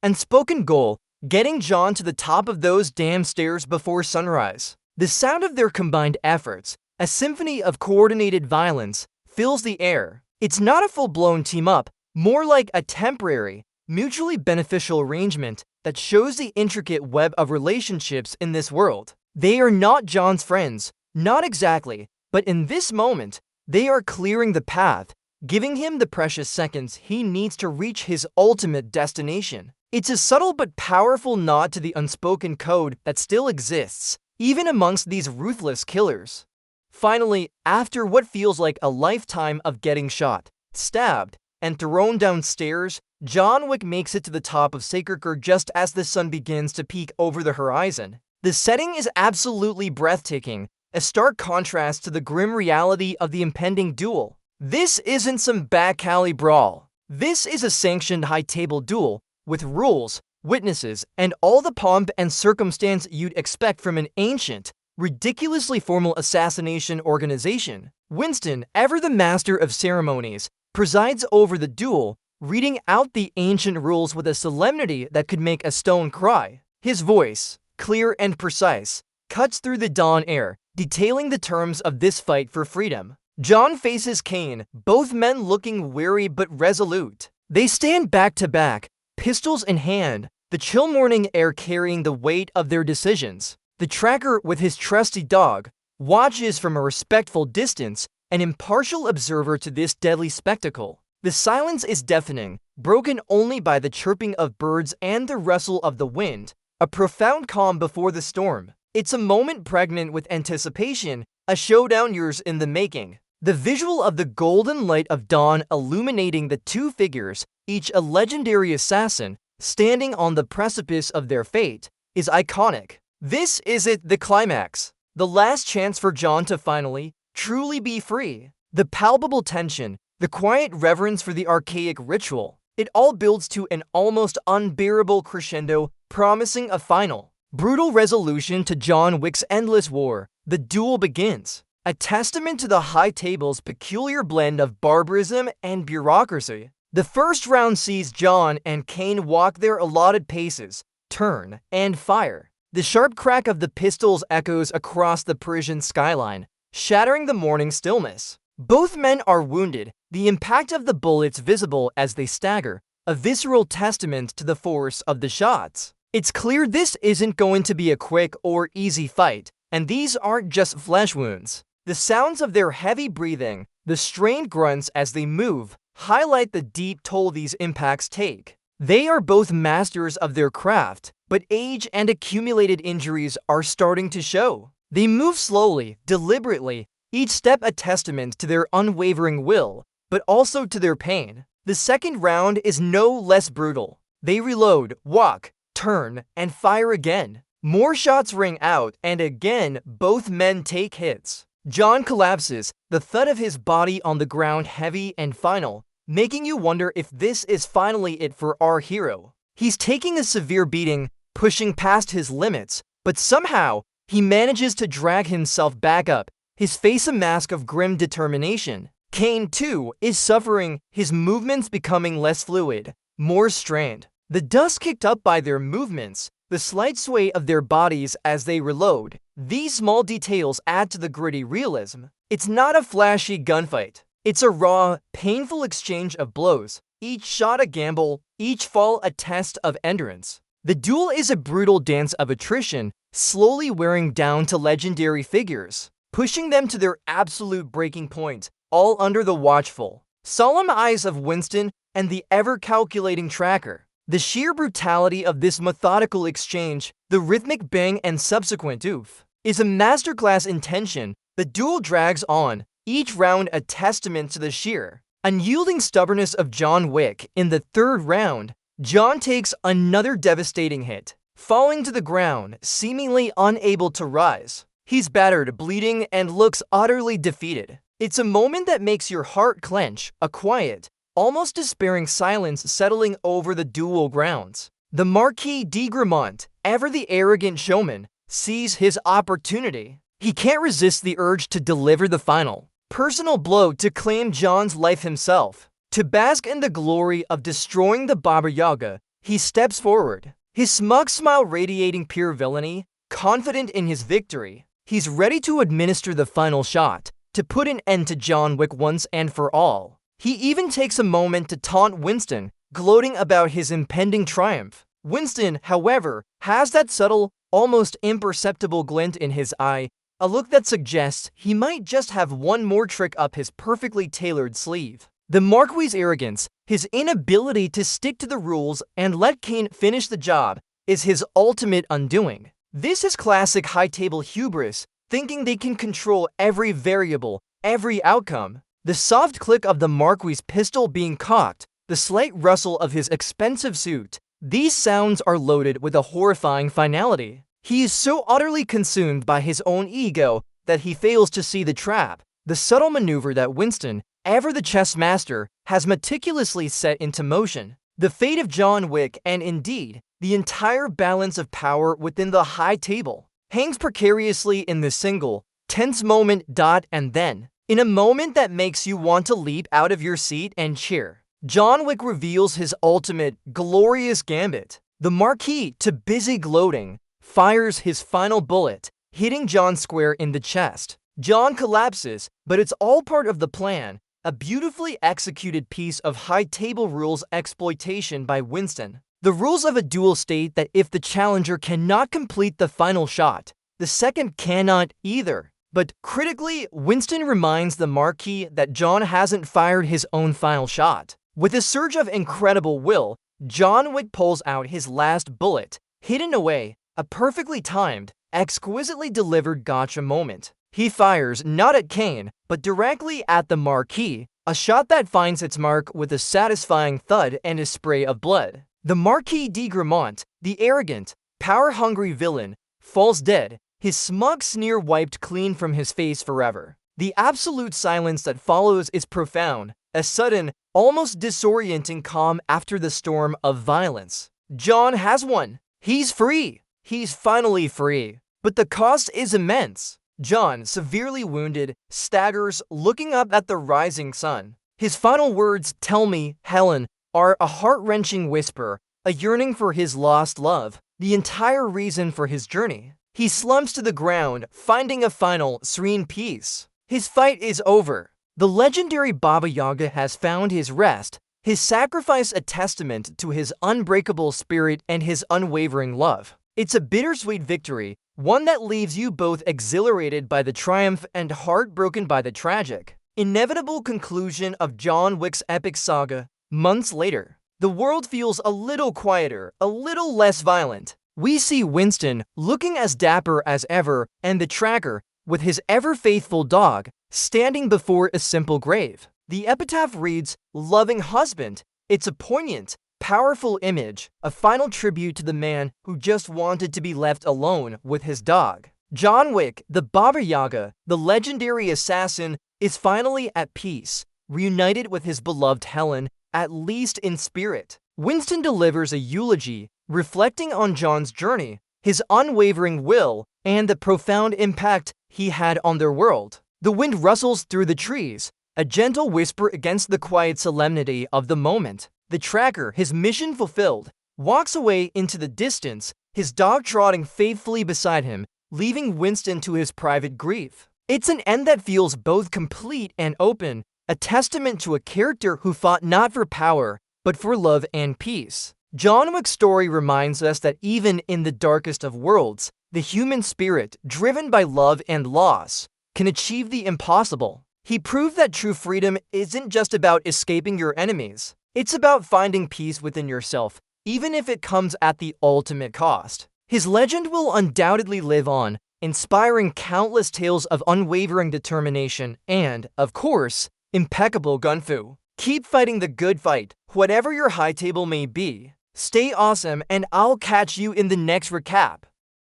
unspoken goal: getting John to the top of those damn stairs before sunrise. The sound of their combined efforts, a symphony of coordinated violence, fills the air. It's not a full-blown team-up, more like a temporary, mutually beneficial arrangement that shows the intricate web of relationships in this world. They are not John's friends, not exactly, but in this moment, they are clearing the path, giving him the precious seconds he needs to reach his ultimate destination. It's a subtle but powerful nod to the unspoken code that still exists, even amongst these ruthless killers. Finally, after what feels like a lifetime of getting shot, stabbed, and thrown downstairs, John Wick makes it to the top of Sakerker just as the sun begins to peek over the horizon. The setting is absolutely breathtaking, a stark contrast to the grim reality of the impending duel. This isn't some back alley brawl. This is a sanctioned high-table duel, with rules, witnesses, and all the pomp and circumstance you'd expect from an ancient, ridiculously formal assassination organization. Winston, ever the master of ceremonies, presides over the duel, reading out the ancient rules with a solemnity that could make a stone cry. His voice, clear and precise, cuts through the dawn air, detailing the terms of this fight for freedom. John faces Kane, both men looking weary but resolute. They stand back to back, pistols in hand, the chill morning air carrying the weight of their decisions. The tracker, with his trusty dog, watches from a respectful distance, an impartial observer to this deadly spectacle. The silence is deafening, broken only by the chirping of birds and the rustle of the wind, a profound calm before the storm. It's a moment pregnant with anticipation, a showdown years in the making. The visual of the golden light of dawn illuminating the two figures, each a legendary assassin, standing on the precipice of their fate, is iconic. This is it, the climax. The last chance for John to finally, truly be free. The palpable tension, the quiet reverence for the archaic ritual. It all builds to an almost unbearable crescendo, promising a final, brutal resolution to John Wick's endless war. The duel begins, a testament to the high table's peculiar blend of barbarism and bureaucracy. The first round sees John and Kane walk their allotted paces, turn, and fire. The sharp crack of the pistols echoes across the Parisian skyline, shattering the morning stillness. Both men are wounded, the impact of the bullets visible as they stagger, a visceral testament to the force of the shots. It's clear this isn't going to be a quick or easy fight, and these aren't just flesh wounds. The sounds of their heavy breathing, the strained grunts as they move, highlight the deep toll these impacts take. They are both masters of their craft, but age and accumulated injuries are starting to show. They move slowly, deliberately, each step a testament to their unwavering will, but also to their pain. The second round is no less brutal. They reload, walk, turn, and fire again. More shots ring out, and again, both men take hits. John collapses, the thud of his body on the ground heavy and final, making you wonder if this is finally it for our hero. He's taking a severe beating, pushing past his limits, but somehow, he manages to drag himself back up, his face a mask of grim determination. Kane, too, is suffering, his movements becoming less fluid, more strained. The dust kicked up by their movements, the slight sway of their bodies as they reload. These small details add to the gritty realism. It's not a flashy gunfight. It's a raw, painful exchange of blows. Each shot a gamble, each fall a test of endurance. The duel is a brutal dance of attrition, slowly wearing down to legendary figures, pushing them to their absolute breaking point, all under the watchful, solemn eyes of Winston and the ever-calculating tracker. The sheer brutality of this methodical exchange, the rhythmic bang and subsequent oof, is a masterclass in tension. The duel drags on, each round a testament to the sheer, unyielding stubbornness of John Wick. In the third round, John takes another devastating hit, falling to the ground, seemingly unable to rise. He's battered, bleeding, and looks utterly defeated. It's a moment that makes your heart clench, a quiet, almost despairing silence settling over the duel grounds. The Marquis de Gramont, ever the arrogant showman, sees his opportunity. He can't resist the urge to deliver the final personal blow, to claim John's life himself. To bask in the glory of destroying the Baba Yaga, he steps forward, his smug smile radiating pure villainy. Confident in his victory, he's ready to administer the final shot, to put an end to John Wick once and for all. He even takes a moment to taunt Winston, gloating about his impending triumph. Winston, however, has that subtle, almost imperceptible glint in his eye, a look that suggests he might just have one more trick up his perfectly tailored sleeve. The Marquis' arrogance, his inability to stick to the rules and let Kane finish the job, is his ultimate undoing. This is classic high-table hubris, thinking they can control every variable, every outcome. The soft click of the Marquis' pistol being cocked, the slight rustle of his expensive suit, these sounds are loaded with a horrifying finality. He is so utterly consumed by his own ego that he fails to see the trap, the subtle maneuver that Winston, ever the chess master, has meticulously set into motion. The fate of John Wick, and indeed, the entire balance of power within the high table, hangs precariously in this single, tense moment. And then, in a moment that makes you want to leap out of your seat and cheer, John Wick reveals his ultimate, glorious gambit. The Marquis, too busy gloating, fires his final bullet, hitting John square in the chest. John collapses, but it's all part of the plan, a beautifully executed piece of high-table rules exploitation by Winston. The rules of a duel state that if the challenger cannot complete the final shot, the second cannot either. But critically, Winston reminds the Marquis that John hasn't fired his own final shot. With a surge of incredible will, John Wick pulls out his last bullet, hidden away, a perfectly timed, exquisitely delivered gotcha moment. He fires not at Kane, but directly at the Marquis, a shot that finds its mark with a satisfying thud and a spray of blood. The Marquis de Gramont, the arrogant, power-hungry villain, falls dead, his smug sneer wiped clean from his face forever. The absolute silence that follows is profound, a sudden, almost disorienting calm after the storm of violence. John has won. He's free. He's finally free. But the cost is immense. John, severely wounded, staggers, looking up at the rising sun. His final words, "Tell me, Helen," are a heart-wrenching whisper, a yearning for his lost love, the entire reason for his journey. He slumps to the ground, finding a final, serene peace. His fight is over. The legendary Baba Yaga has found his rest, his sacrifice a testament to his unbreakable spirit and his unwavering love. It's a bittersweet victory, one that leaves you both exhilarated by the triumph and heartbroken by the tragic, inevitable conclusion of John Wick's epic saga. Months later, the world feels a little quieter, a little less violent. We see Winston looking as dapper as ever, and the tracker, with his ever-faithful dog, standing before a simple grave. The epitaph reads, "Loving husband." It's a poignant, powerful image, a final tribute to the man who just wanted to be left alone with his dog. John Wick, the Baba Yaga, the legendary assassin, is finally at peace, reunited with his beloved Helen, at least in spirit. Winston delivers a eulogy, reflecting on John's journey, his unwavering will, and the profound impact he had on their world. The wind rustles through the trees, a gentle whisper against the quiet solemnity of the moment. The tracker, his mission fulfilled, walks away into the distance, his dog trotting faithfully beside him, leaving Winston to his private grief. It's an end that feels both complete and open, a testament to a character who fought not for power, but for love and peace. John Wick's story reminds us that even in the darkest of worlds, the human spirit, driven by love and loss, can achieve the impossible. He proved that true freedom isn't just about escaping your enemies. It's about finding peace within yourself, even if it comes at the ultimate cost. His legend will undoubtedly live on, inspiring countless tales of unwavering determination and, of course, impeccable gunfu. Keep fighting the good fight, whatever your high table may be. Stay awesome, and I'll catch you in the next recap.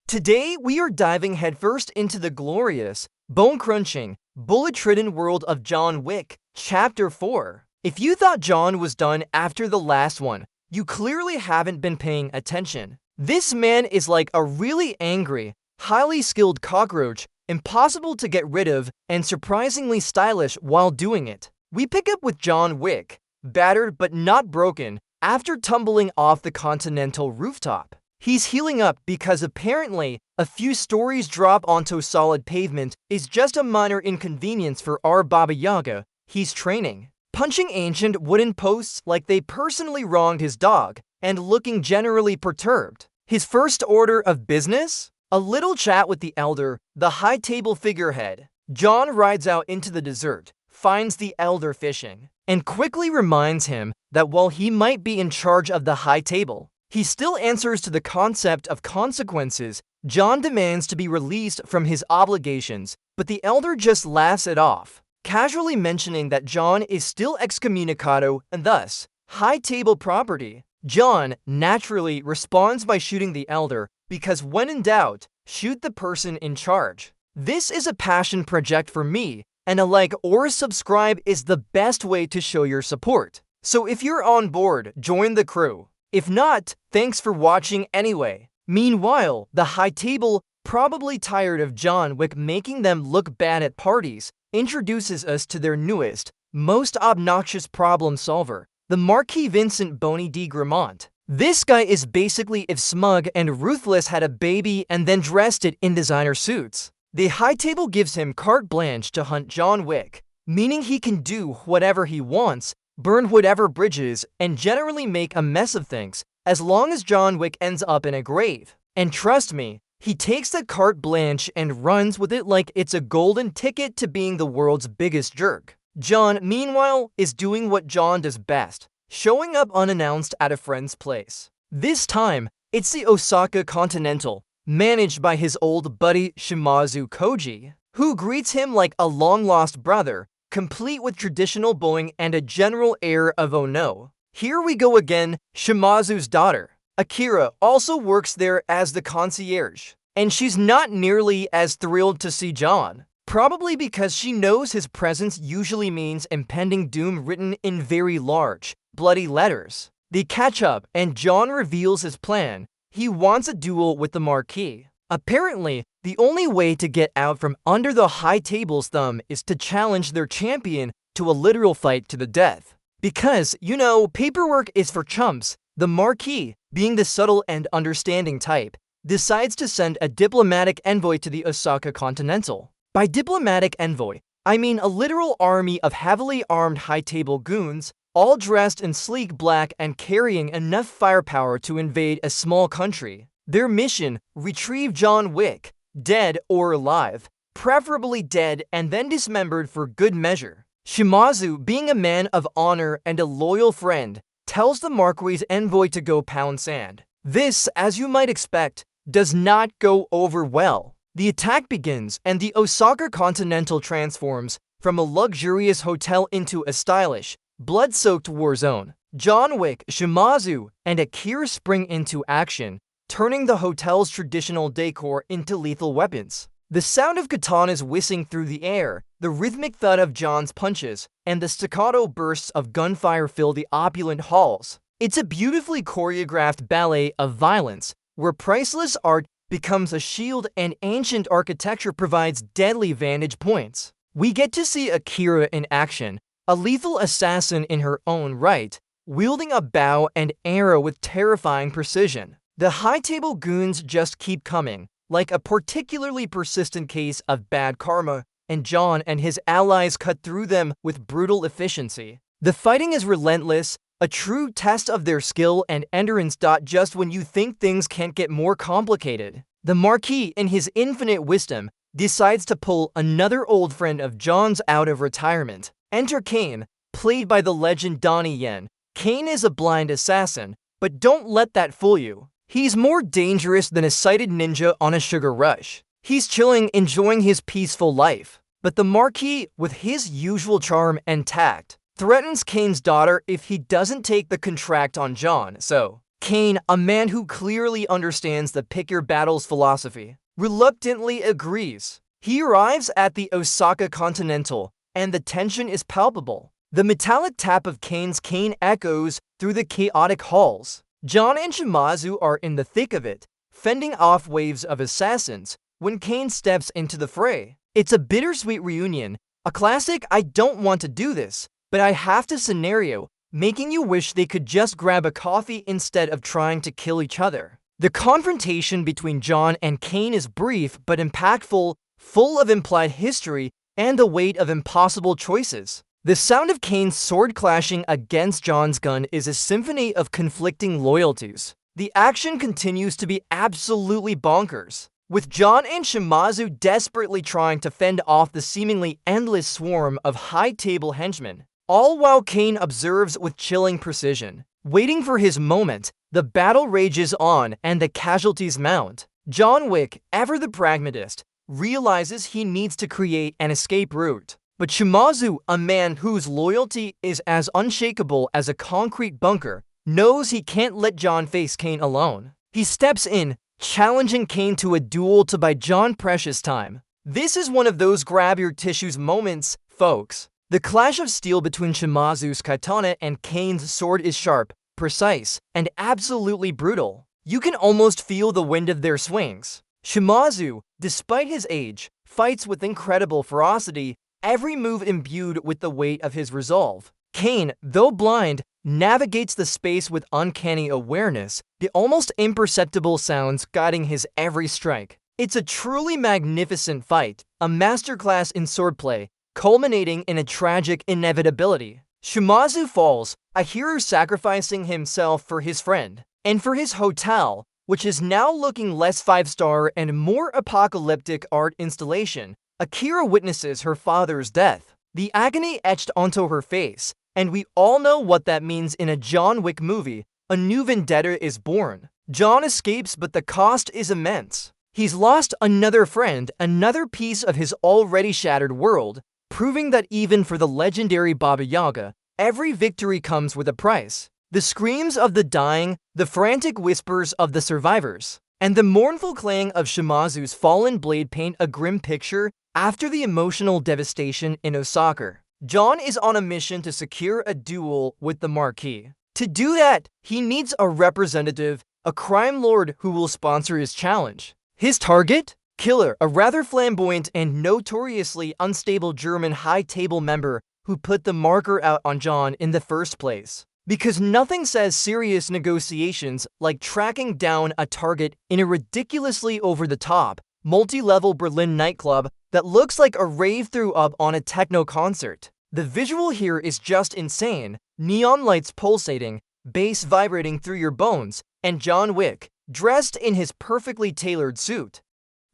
Today, we are diving headfirst into the glorious, bone-crunching, bullet-ridden world of John Wick, Chapter 4. If you thought John was done after the last one, you clearly haven't been paying attention. This man is like a really angry, highly skilled cockroach, impossible to get rid of, and surprisingly stylish while doing it. We pick up with John Wick, battered but not broken, after tumbling off the Continental rooftop. He's healing up because apparently a few stories drop onto solid pavement is just a minor inconvenience for our Baba Yaga he's training. Punching ancient wooden posts like they personally wronged his dog, and looking generally perturbed. His first order of business? A little chat with the elder, the high table figurehead. John rides out into the desert, finds the elder fishing, and quickly reminds him that while he might be in charge of the high table, he still answers to the concept of consequences. John demands to be released from his obligations, but the elder just laughs it off, casually mentioning that John is still excommunicado and thus high table property. John naturally responds by shooting the elder because when in doubt, shoot the person in charge. This is a passion project for me, and a like or subscribe is the best way to show your support. So if you're on board, join the crew. If not, thanks for watching anyway. Meanwhile, the high table, probably tired of John Wick making them look bad at parties, introduces us to their newest, most obnoxious problem solver, the Marquis Vincent Boney de Gramont. This guy is basically if Smug and Ruthless had a baby and then dressed it in designer suits. The high table gives him carte blanche to hunt John Wick, meaning he can do whatever he wants, burn whatever bridges, and generally make a mess of things, as long as John Wick ends up in a grave. And trust me, he takes the carte blanche and runs with it like it's a golden ticket to being the world's biggest jerk. John, meanwhile, is doing what John does best, showing up unannounced at a friend's place. This time, it's the Osaka Continental, managed by his old buddy Shimazu Koji, who greets him like a long-lost brother, complete with traditional bowing and a general air of oh no. Here we go again, Shimazu's daughter, Akira, also works there as the concierge, and she's not nearly as thrilled to see John, probably because she knows his presence usually means impending doom written in very large, bloody letters. They catch up, and John reveals his plan. He wants a duel with the Marquis. Apparently, the only way to get out from under the high table's thumb is to challenge their champion to a literal fight to the death. Because, you know, paperwork is for chumps, the Marquis, being the subtle and understanding type, decides to send a diplomatic envoy to the Osaka Continental. By diplomatic envoy, I mean a literal army of heavily armed high table goons, all dressed in sleek black and carrying enough firepower to invade a small country. Their mission, retrieve John Wick, dead or alive, preferably dead and then dismembered for good measure. Shimazu, being a man of honor and a loyal friend, tells the Marquis' envoy to go pound sand. This, as you might expect, does not go over well. The attack begins and the Osaka Continental transforms from a luxurious hotel into a stylish, blood-soaked war zone. John Wick, Shimazu, and Akira spring into action, turning the hotel's traditional decor into lethal weapons. The sound of katanas whizzing through the air, the rhythmic thud of John's punches, and the staccato bursts of gunfire fill the opulent halls. It's a beautifully choreographed ballet of violence, where priceless art becomes a shield and ancient architecture provides deadly vantage points. We get to see Akira in action, a lethal assassin in her own right, wielding a bow and arrow with terrifying precision. The high-table goons just keep coming, like a particularly persistent case of bad karma, and John and his allies cut through them with brutal efficiency. The fighting is relentless, a true test of their skill and endurance. Just when you think things can't get more complicated, the Marquis, in his infinite wisdom, decides to pull another old friend of John's out of retirement. Enter Kane, played by the legend Donnie Yen. Kane is a blind assassin, but don't let that fool you. He's more dangerous than a sighted ninja on a sugar rush. He's chilling, enjoying his peaceful life. But the Marquis, with his usual charm and tact, threatens Kane's daughter if he doesn't take the contract on John. So, Kane, a man who clearly understands the pick your battles philosophy, reluctantly agrees. He arrives at the Osaka Continental, and the tension is palpable. The metallic tap of Kane's cane echoes through the chaotic halls. John and Shimazu are in the thick of it, fending off waves of assassins, when Kane steps into the fray. It's a bittersweet reunion, a classic I don't want to do this, but I have to scenario, making you wish they could just grab a coffee instead of trying to kill each other. The confrontation between John and Kane is brief but impactful, full of implied history and the weight of impossible choices. The sound of Kane's sword clashing against John's gun is a symphony of conflicting loyalties. The action continues to be absolutely bonkers, with John and Shimazu desperately trying to fend off the seemingly endless swarm of high-table henchmen, all while Kane observes with chilling precision. Waiting for his moment, the battle rages on and the casualties mount. John Wick, ever the pragmatist, realizes he needs to create an escape route. But Shimazu, a man whose loyalty is as unshakable as a concrete bunker, knows he can't let John face Kane alone. He steps in, challenging Kane to a duel to buy John precious time. This is one of those grab-your-tissues moments, folks. The clash of steel between Shimazu's katana and Kane's sword is sharp, precise, and absolutely brutal. You can almost feel the wind of their swings. Shimazu, despite his age, fights with incredible ferocity, every move imbued with the weight of his resolve. Kane, though blind, navigates the space with uncanny awareness, the almost imperceptible sounds guiding his every strike. It's a truly magnificent fight, a masterclass in swordplay, culminating in a tragic inevitability. Shimazu falls, a hero sacrificing himself for his friend, and for his hotel, which is now looking less five-star and more apocalyptic art installation. Akira witnesses her father's death, the agony etched onto her face, and we all know what that means in a John Wick movie. A new vendetta is born. John escapes, but the cost is immense. He's lost another friend, another piece of his already shattered world, proving that even for the legendary Baba Yaga, every victory comes with a price. The screams of the dying, the frantic whispers of the survivors, and the mournful clang of Shimazu's fallen blade paint a grim picture after the emotional devastation in Osaka. John is on a mission to secure a duel with the Marquis. To do that, he needs a representative, a crime lord who will sponsor his challenge. His target? Killer, a rather flamboyant and notoriously unstable German high-table member who put the marker out on John in the first place. Because nothing says serious negotiations like tracking down a target in a ridiculously over-the-top, multi-level Berlin nightclub that looks like a rave threw up on a techno concert. The visual here is just insane. Neon lights pulsating, bass vibrating through your bones, and John Wick, dressed in his perfectly tailored suit,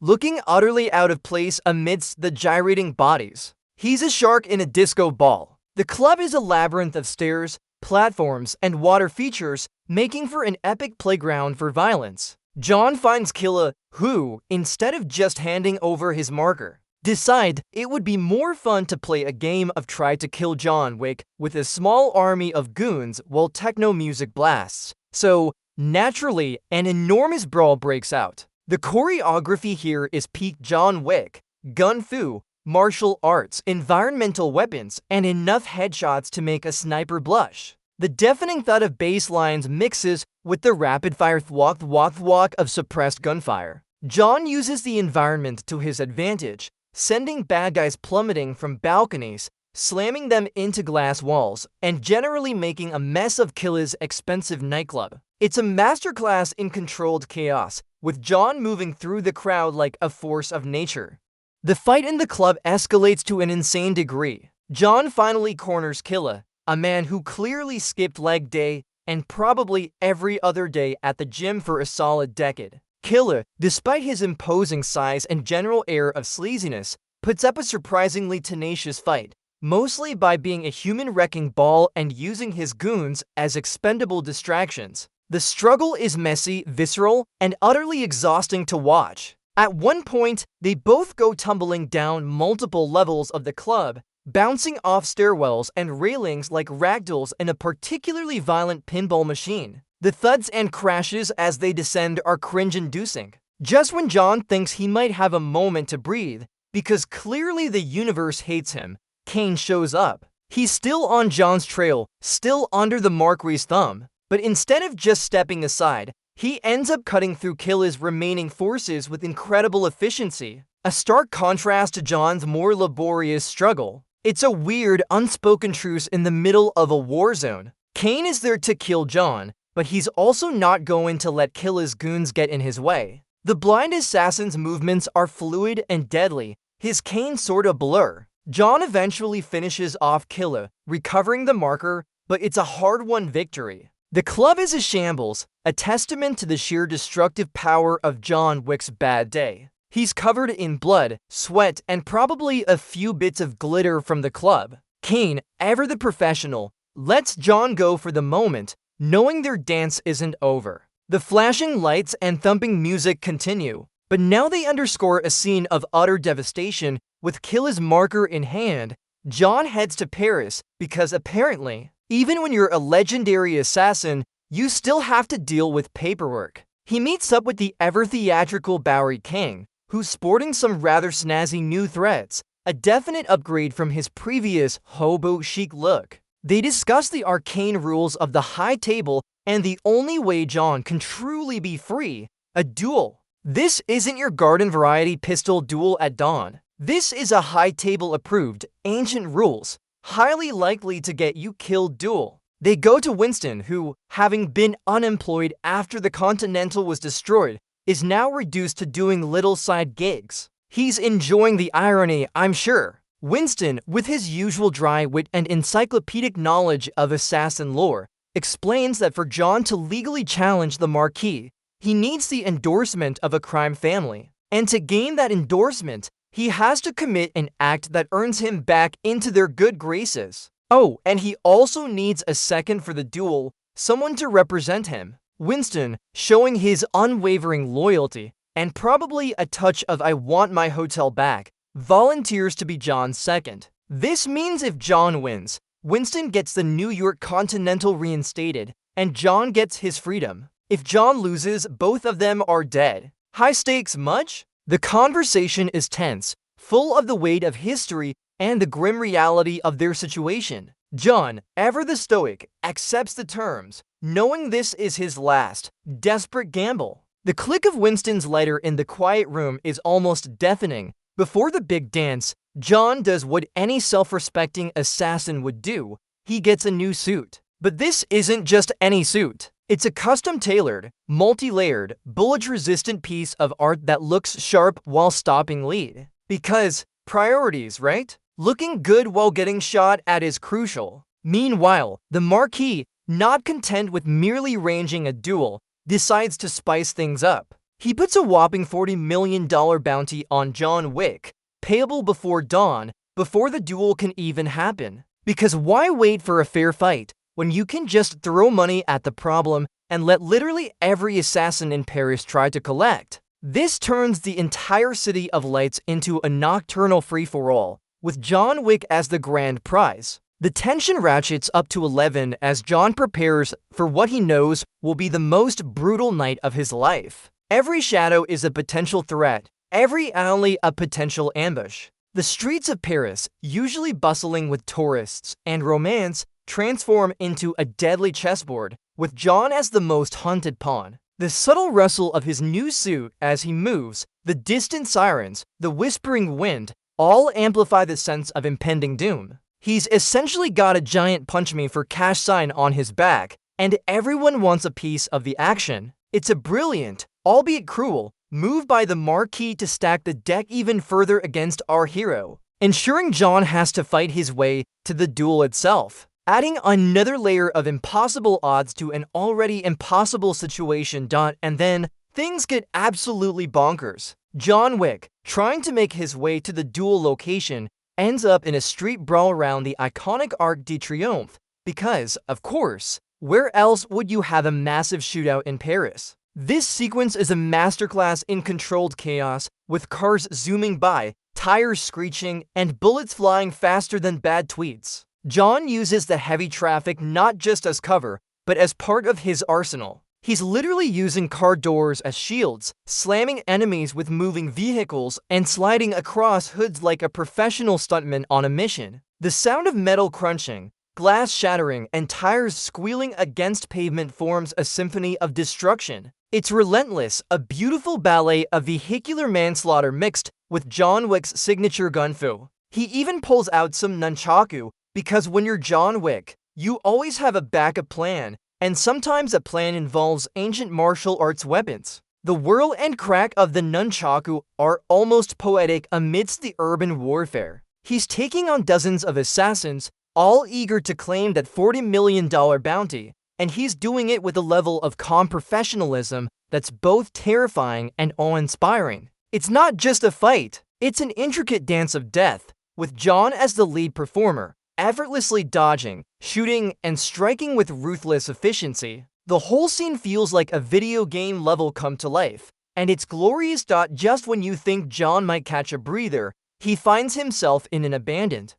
looking utterly out of place amidst the gyrating bodies. He's a shark in a disco ball. The club is a labyrinth of stairs, platforms, and water features, making for an epic playground for violence. John finds Killa, who, instead of just handing over his marker, decide it would be more fun to play a game of try to kill John Wick with a small army of goons while techno music blasts. So, naturally, an enormous brawl breaks out. The choreography here is peak John Wick, gun fu, martial arts, environmental weapons, and enough headshots to make a sniper blush. The deafening thud of bass lines mixes with the rapid-fire thwack thwack thwack of suppressed gunfire. John uses the environment to his advantage, sending bad guys plummeting from balconies, slamming them into glass walls, and generally making a mess of Killa's expensive nightclub. It's a masterclass in controlled chaos, with John moving through the crowd like a force of nature. The fight in the club escalates to an insane degree. John finally corners Killa, a man who clearly skipped leg day and probably every other day at the gym for a solid decade. Killa, despite his imposing size and general air of sleaziness, puts up a surprisingly tenacious fight, mostly by being a human wrecking ball and using his goons as expendable distractions. The struggle is messy, visceral, and utterly exhausting to watch. At one point, they both go tumbling down multiple levels of the club, bouncing off stairwells and railings like ragdolls in a particularly violent pinball machine. The thuds and crashes as they descend are cringe-inducing. Just when John thinks he might have a moment to breathe, because clearly the universe hates him, Kane shows up. He's still on John's trail, still under the Marquis's thumb, but instead of just stepping aside, he ends up cutting through Killa's remaining forces with incredible efficiency, a stark contrast to John's more laborious struggle. It's a weird, unspoken truce in the middle of a war zone. Kane is there to kill John, but he's also not going to let Killa's goons get in his way. The blind assassin's movements are fluid and deadly, his cane sorta blur. John eventually finishes off Killa, recovering the marker, but it's a hard-won victory. The club is a shambles, a testament to the sheer destructive power of John Wick's bad day. He's covered in blood, sweat, and probably a few bits of glitter from the club. Kane, ever the professional, lets John go for the moment, knowing their dance isn't over. The flashing lights and thumping music continue, but now they underscore a scene of utter devastation. With Killa's marker in hand, John heads to Paris because apparently, even when you're a legendary assassin, you still have to deal with paperwork. He meets up with the ever-theatrical Bowery King, who's sporting some rather snazzy new threads, a definite upgrade from his previous hobo chic look. They discuss the arcane rules of the high table and the only way John can truly be free, a duel. This isn't your garden variety pistol duel at dawn. This is a high table approved, ancient rules, highly likely to get you killed duel. They go to Winston, who, having been unemployed after the Continental was destroyed, is now reduced to doing little side gigs. He's enjoying the irony, I'm sure. Winston, with his usual dry wit and encyclopedic knowledge of assassin lore, explains that for John to legally challenge the Marquis, he needs the endorsement of a crime family. And to gain that endorsement, he has to commit an act that earns him back into their good graces. Oh, and he also needs a second for the duel, someone to represent him. Winston, showing his unwavering loyalty, and probably a touch of I want my hotel back, volunteers to be John's second. This means if John wins, Winston gets the New York Continental reinstated, and John gets his freedom. If John loses, both of them are dead. High stakes much? The conversation is tense, full of the weight of history and the grim reality of their situation. John, ever the stoic, accepts the terms, knowing this is his last, desperate gamble. The click of Winston's lighter in the quiet room is almost deafening. Before the big dance, John does what any self-respecting assassin would do. He gets a new suit. But this isn't just any suit. It's a custom-tailored, multi-layered, bullet-resistant piece of art that looks sharp while stopping lead. Because priorities, right? Looking good while getting shot at is crucial. Meanwhile, the Marquis, not content with merely ranging a duel, decides to spice things up. He puts a whopping $40 million bounty on John Wick, payable before dawn, before the duel can even happen. Because why wait for a fair fight when you can just throw money at the problem and let literally every assassin in Paris try to collect? This turns the entire city of lights into a nocturnal free-for-all, with John Wick as the grand prize. The tension ratchets up to 11 as John prepares for what he knows will be the most brutal night of his life. Every shadow is a potential threat, every alley a potential ambush. The streets of Paris, usually bustling with tourists and romance, transform into a deadly chessboard, with John as the most hunted pawn. The subtle rustle of his new suit as he moves, the distant sirens, the whispering wind, all amplify the sense of impending doom. He's essentially got a giant punch me for cash sign on his back, and everyone wants a piece of the action. It's a brilliant, albeit cruel, move by the Marquis to stack the deck even further against our hero, ensuring John has to fight his way to the duel itself, adding another layer of impossible odds to an already impossible situation. And then, things get absolutely bonkers. John Wick, trying to make his way to the duel location, ends up in a street brawl around the iconic Arc de Triomphe, because, of course, where else would you have a massive shootout in Paris? This sequence is a masterclass in controlled chaos, with cars zooming by, tires screeching, and bullets flying faster than bad tweets. John uses the heavy traffic not just as cover, but as part of his arsenal. He's literally using car doors as shields, slamming enemies with moving vehicles, and sliding across hoods like a professional stuntman on a mission. The sound of metal crunching, glass shattering, and tires squealing against pavement forms a symphony of destruction. It's relentless, a beautiful ballet of vehicular manslaughter mixed with John Wick's signature gunfu. He even pulls out some nunchaku, because when you're John Wick, you always have a backup plan, and sometimes a plan involves ancient martial arts weapons. The whirl and crack of the nunchaku are almost poetic amidst the urban warfare. He's taking on dozens of assassins, all eager to claim that $40 million bounty, and he's doing it with a level of calm professionalism that's both terrifying and awe-inspiring. It's not just a fight, it's an intricate dance of death, with John as the lead performer, effortlessly dodging, shooting, and striking with ruthless efficiency. The whole scene feels like a video game level come to life, and it's glorious. Just when you think John might catch a breather, he finds himself in an abandoned,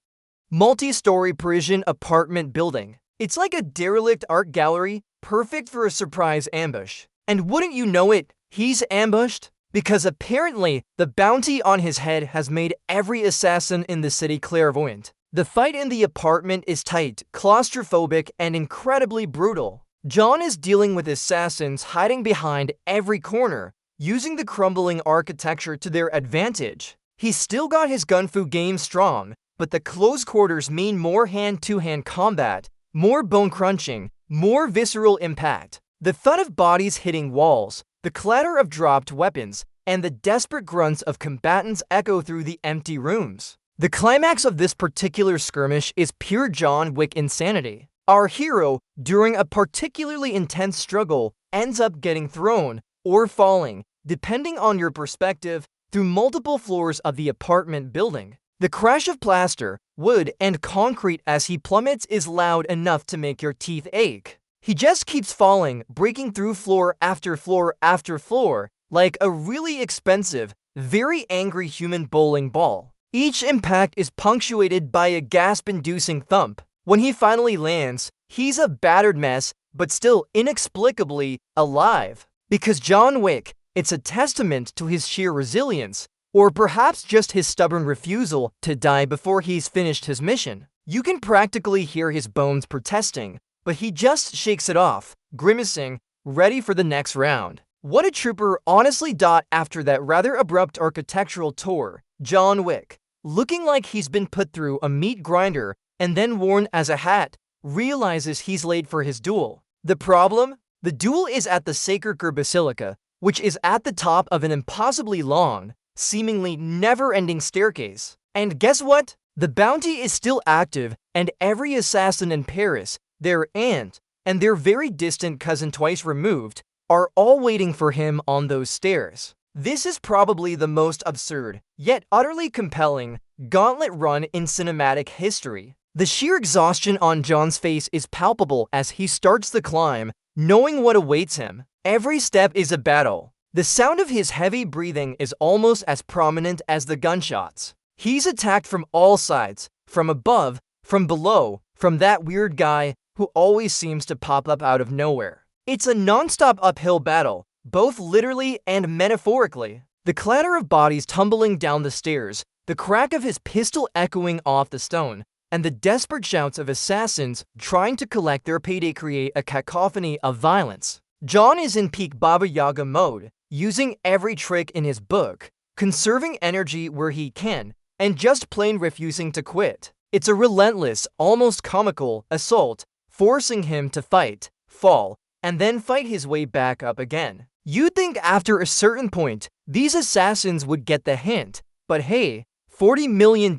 multi-story Parisian apartment building. It's like a derelict art gallery, perfect for a surprise ambush. And wouldn't you know it, he's ambushed? Because apparently, the bounty on his head has made every assassin in the city clairvoyant. The fight in the apartment is tight, claustrophobic, and incredibly brutal. John is dealing with assassins hiding behind every corner, using the crumbling architecture to their advantage. He's still got his gunfu game strong, but the close quarters mean more hand-to-hand combat, more bone crunching, more visceral impact. The thud of bodies hitting walls, the clatter of dropped weapons, and the desperate grunts of combatants echo through the empty rooms. The climax of this particular skirmish is pure John Wick insanity. Our hero, during a particularly intense struggle, ends up getting thrown, or falling, depending on your perspective, through multiple floors of the apartment building. The crash of plaster, wood, and concrete as he plummets is loud enough to make your teeth ache. He just keeps falling, breaking through floor after floor after floor, like a really expensive, very angry human bowling ball. Each impact is punctuated by a gasp-inducing thump. When he finally lands, he's a battered mess, but still inexplicably alive. Because John Wick, it's a testament to his sheer resilience, or perhaps just his stubborn refusal to die before he's finished his mission. You can practically hear his bones protesting, but he just shakes it off, grimacing, ready for the next round. What a trooper, honestly. After that rather abrupt architectural tour, John Wick, looking like he's been put through a meat grinder and then worn as a hat, realizes he's late for his duel. The problem? The duel is at the Sacred Basilica, which is at the top of an impossibly long, seemingly never-ending staircase. And guess what? The bounty is still active, and every assassin in Paris, their aunt, and their very distant cousin twice removed, are all waiting for him on those stairs. This is probably the most absurd, yet utterly compelling, gauntlet run in cinematic history. The sheer exhaustion on John's face is palpable as he starts the climb, knowing what awaits him. Every step is a battle. The sound of his heavy breathing is almost as prominent as the gunshots. He's attacked from all sides, from above, from below, from that weird guy who always seems to pop up out of nowhere. It's a non-stop uphill battle, both literally and metaphorically. The clatter of bodies tumbling down the stairs, the crack of his pistol echoing off the stone, and the desperate shouts of assassins trying to collect their payday create a cacophony of violence. John is in peak Baba Yaga mode, using every trick in his book, conserving energy where he can, and just plain refusing to quit. It's a relentless, almost comical assault, forcing him to fight, fall, and then fight his way back up again. You'd think after a certain point, these assassins would get the hint, but hey, $40 million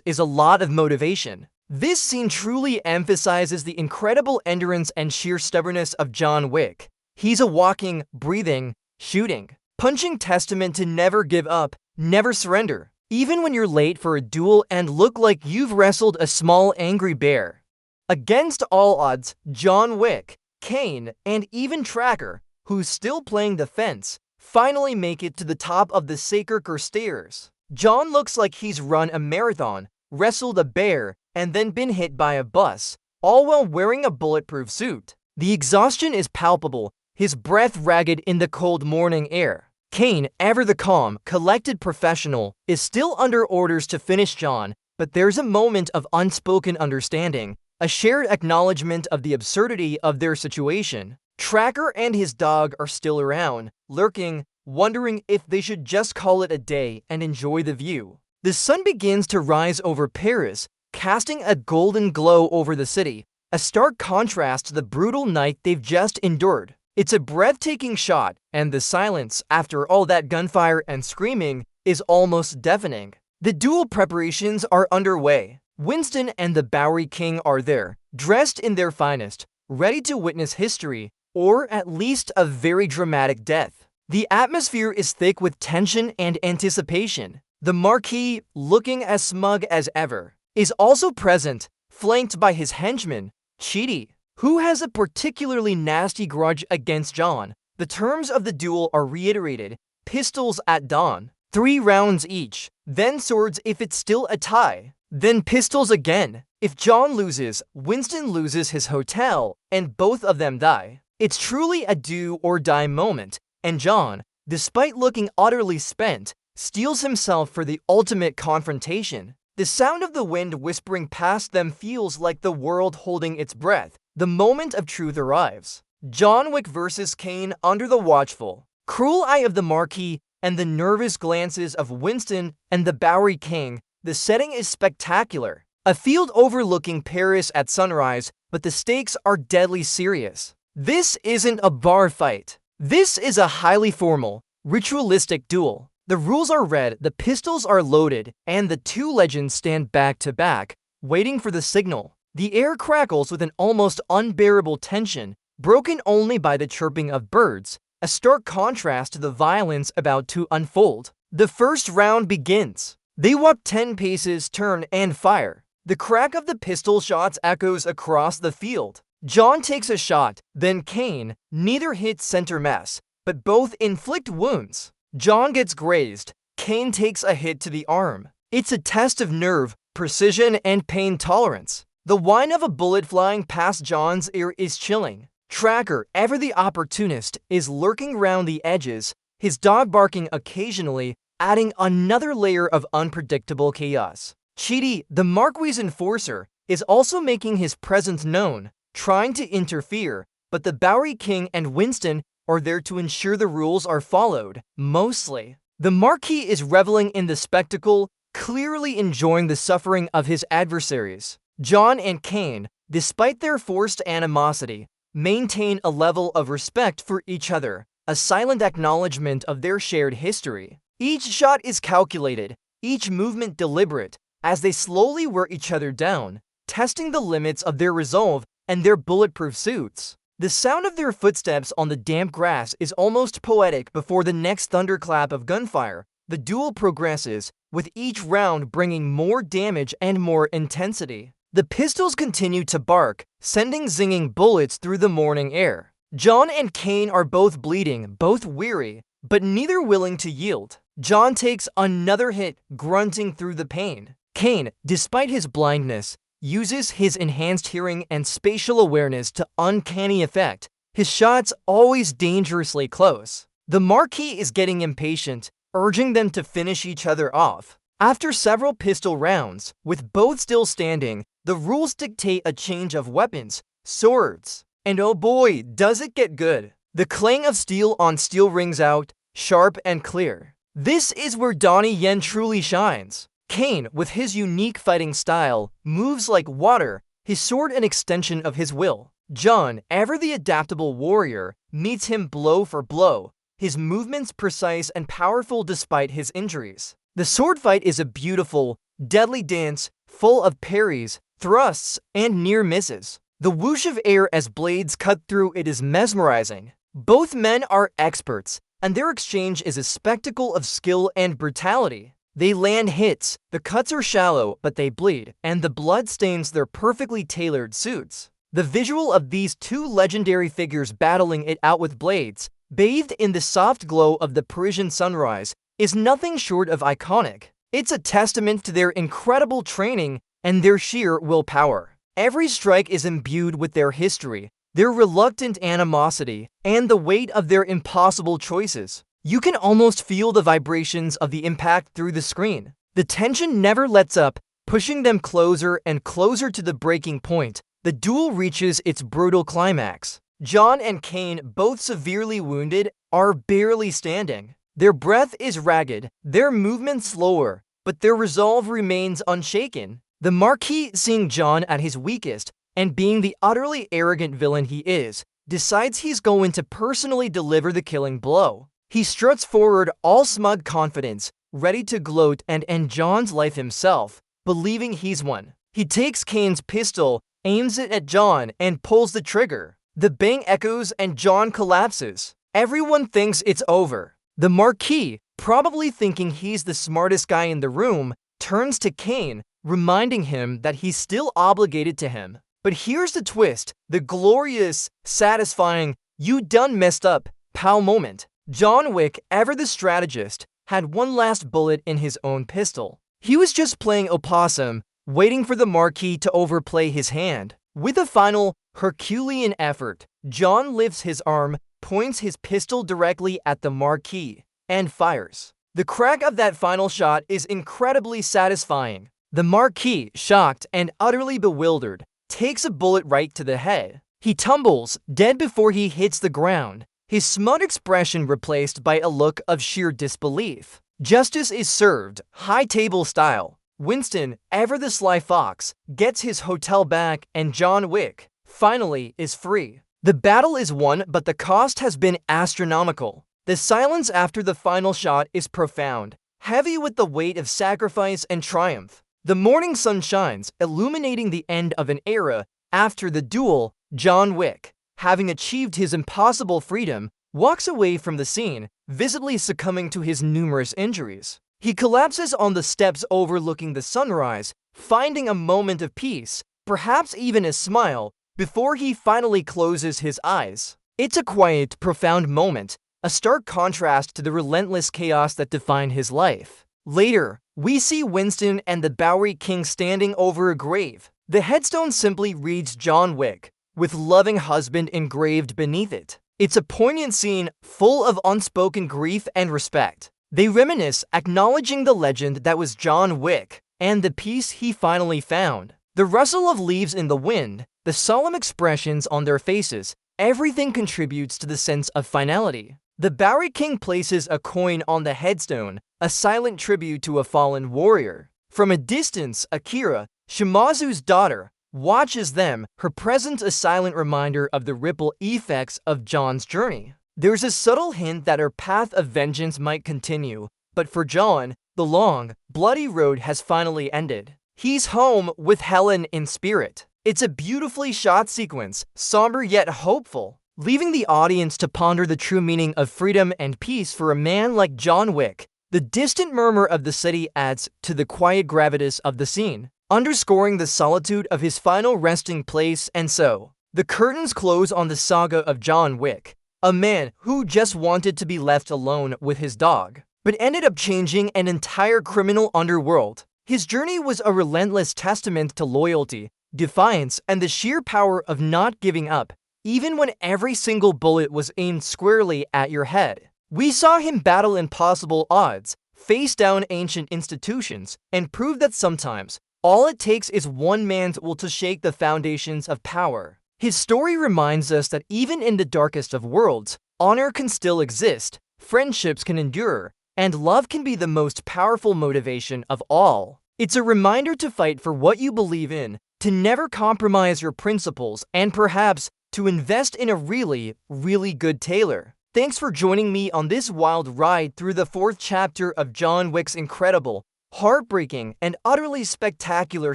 is a lot of motivation. This scene truly emphasizes the incredible endurance and sheer stubbornness of John Wick. He's a walking, breathing, shooting, punching testament to never give up, never surrender, even when you're late for a duel and look like you've wrestled a small angry bear. Against all odds, John Wick, Kane, and even Tracker, who's still playing the fence, finally make it to the top of the sacred stairs. John looks like he's run a marathon, wrestled a bear, and then been hit by a bus, all while wearing a bulletproof suit. The exhaustion is palpable, his breath ragged in the cold morning air. Kane, ever the calm, collected professional, is still under orders to finish John, but there's a moment of unspoken understanding, a shared acknowledgement of the absurdity of their situation. Tracker and his dog are still around, lurking, wondering if they should just call it a day and enjoy the view. The sun begins to rise over Paris, casting a golden glow over the city, a stark contrast to the brutal night they've just endured. It's a breathtaking shot, and the silence, after all that gunfire and screaming, is almost deafening. The duel preparations are underway. Winston and the Bowery King are there, dressed in their finest, ready to witness history, or at least a very dramatic death. The atmosphere is thick with tension and anticipation. The Marquis, looking as smug as ever, is also present, flanked by his henchman, Chidi, who has a particularly nasty grudge against John. The terms of the duel are reiterated: pistols at dawn, 3 rounds each, then swords if it's still a tie, then pistols again. If John loses, Winston loses his hotel, and both of them die. It's truly a do or die moment, and John, despite looking utterly spent, steels himself for the ultimate confrontation. The sound of the wind whispering past them feels like the world holding its breath. The moment of truth arrives. John Wick vs. Kane under the watchful, cruel eye of the Marquis and the nervous glances of Winston and the Bowery King. The setting is spectacular. A field overlooking Paris at sunrise, but the stakes are deadly serious. This isn't a bar fight. This is a highly formal, ritualistic duel. The rules are read, the pistols are loaded, and the two legends stand back to back, waiting for the signal. The air crackles with an almost unbearable tension, broken only by the chirping of birds, a stark contrast to the violence about to unfold. The first round begins. They walk 10 paces, turn, and fire. The crack of the pistol shots echoes across the field. John takes a shot, then Kane. Neither hits center mass, but both inflict wounds. John gets grazed. Kane takes a hit to the arm. It's a test of nerve, precision, and pain tolerance. The whine of a bullet flying past John's ear is chilling. Tracker, ever the opportunist, is lurking around the edges, his dog barking occasionally, adding another layer of unpredictable chaos. Chidi, the Marquis' enforcer, is also making his presence known, trying to interfere, but the Bowery King and Winston are there to ensure the rules are followed, mostly. The Marquis is reveling in the spectacle, clearly enjoying the suffering of his adversaries. John and Kane, despite their forced animosity, maintain a level of respect for each other, a silent acknowledgement of their shared history. Each shot is calculated, each movement deliberate, as they slowly wear each other down, testing the limits of their resolve and their bulletproof suits. The sound of their footsteps on the damp grass is almost poetic before the next thunderclap of gunfire. The duel progresses, with each round bringing more damage and more intensity. The pistols continue to bark, sending zinging bullets through the morning air. John and Kane are both bleeding, both weary, but neither willing to yield. John takes another hit, grunting through the pain. Kane, despite his blindness, uses his enhanced hearing and spatial awareness to uncanny effect, his shots always dangerously close. The Marquis is getting impatient, urging them to finish each other off. After several pistol rounds, with both still standing, the rules dictate a change of weapons, swords. And oh boy, does it get good. The clang of steel on steel rings out, sharp and clear. This is where Donnie Yen truly shines. Kane, with his unique fighting style, moves like water, his sword an extension of his will. John, ever the adaptable warrior, meets him blow for blow, his movements precise and powerful despite his injuries. The sword fight is a beautiful, deadly dance, full of parries, thrusts, and near misses. The whoosh of air as blades cut through it is mesmerizing. Both men are experts, and their exchange is a spectacle of skill and brutality. They land hits, the cuts are shallow, but they bleed, and the blood stains their perfectly tailored suits. The visual of these two legendary figures battling it out with blades, bathed in the soft glow of the Parisian sunrise, is nothing short of iconic. It's a testament to their incredible training and their sheer willpower. Every strike is imbued with their history, their reluctant animosity, and the weight of their impossible choices. You can almost feel the vibrations of the impact through the screen. The tension never lets up, pushing them closer and closer to the breaking point. The duel reaches its brutal climax. John and Kane, both severely wounded, are barely standing. Their breath is ragged, their movement slower, but their resolve remains unshaken. The Marquis, seeing John at his weakest, and being the utterly arrogant villain he is, decides he's going to personally deliver the killing blow. He struts forward all smug confidence, ready to gloat and end John's life himself, believing he's won. He takes Kane's pistol, aims it at John, and pulls the trigger. The bang echoes and John collapses. Everyone thinks it's over. The Marquis, probably thinking he's the smartest guy in the room, turns to Kane, reminding him that he's still obligated to him. But here's the twist, the glorious, satisfying, "you done messed up, pal" moment. John Wick, ever the strategist, had one last bullet in his own pistol. He was just playing opossum, waiting for the Marquis to overplay his hand. With a final, Herculean effort, John lifts his arm, points his pistol directly at the Marquis, and fires. The crack of that final shot is incredibly satisfying. The Marquis, shocked and utterly bewildered, takes a bullet right to the head. He tumbles, dead before he hits the ground, his smug expression replaced by a look of sheer disbelief. Justice is served, high table style. Winston, ever the sly fox, gets his hotel back, and John Wick, finally, is free. The battle is won, but the cost has been astronomical. The silence after the final shot is profound, heavy with the weight of sacrifice and triumph. The morning sun shines, illuminating the end of an era. After the duel, John Wick, having achieved his impossible freedom, walks away from the scene, visibly succumbing to his numerous injuries. He collapses on the steps overlooking the sunrise, finding a moment of peace, perhaps even a smile, before he finally closes his eyes. It's a quiet, profound moment, a stark contrast to the relentless chaos that defined his life. Later, we see Winston and the Bowery King standing over a grave. The headstone simply reads John Wick, with loving husband engraved beneath it. It's a poignant scene full of unspoken grief and respect. They reminisce, acknowledging the legend that was John Wick and the peace he finally found. The rustle of leaves in the wind, the solemn expressions on their faces, everything contributes to the sense of finality. The Bowery King places a coin on the headstone, a silent tribute to a fallen warrior. From a distance, Akira, Shimazu's daughter, watches them, her presence a silent reminder of the ripple effects of John's journey. There's a subtle hint that her path of vengeance might continue, but for John, the long, bloody road has finally ended. He's home with Helen in spirit. It's a beautifully shot sequence, somber yet hopeful, leaving the audience to ponder the true meaning of freedom and peace for a man like John Wick. The distant murmur of the city adds to the quiet gravitas of the scene, underscoring the solitude of his final resting place. And so, the curtains close on the saga of John Wick, a man who just wanted to be left alone with his dog, but ended up changing an entire criminal underworld. His journey was a relentless testament to loyalty, defiance, and the sheer power of not giving up, even when every single bullet was aimed squarely at your head. We saw him battle impossible odds, face down ancient institutions, and prove that sometimes all it takes is one man's will to shake the foundations of power. His story reminds us that even in the darkest of worlds, honor can still exist, friendships can endure, and love can be the most powerful motivation of all. It's a reminder to fight for what you believe in, to never compromise your principles, and perhaps to invest in a really, really good tailor. Thanks for joining me on this wild ride through the 4th chapter of John Wick's incredible, heartbreaking, and utterly spectacular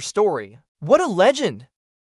story. What a legend!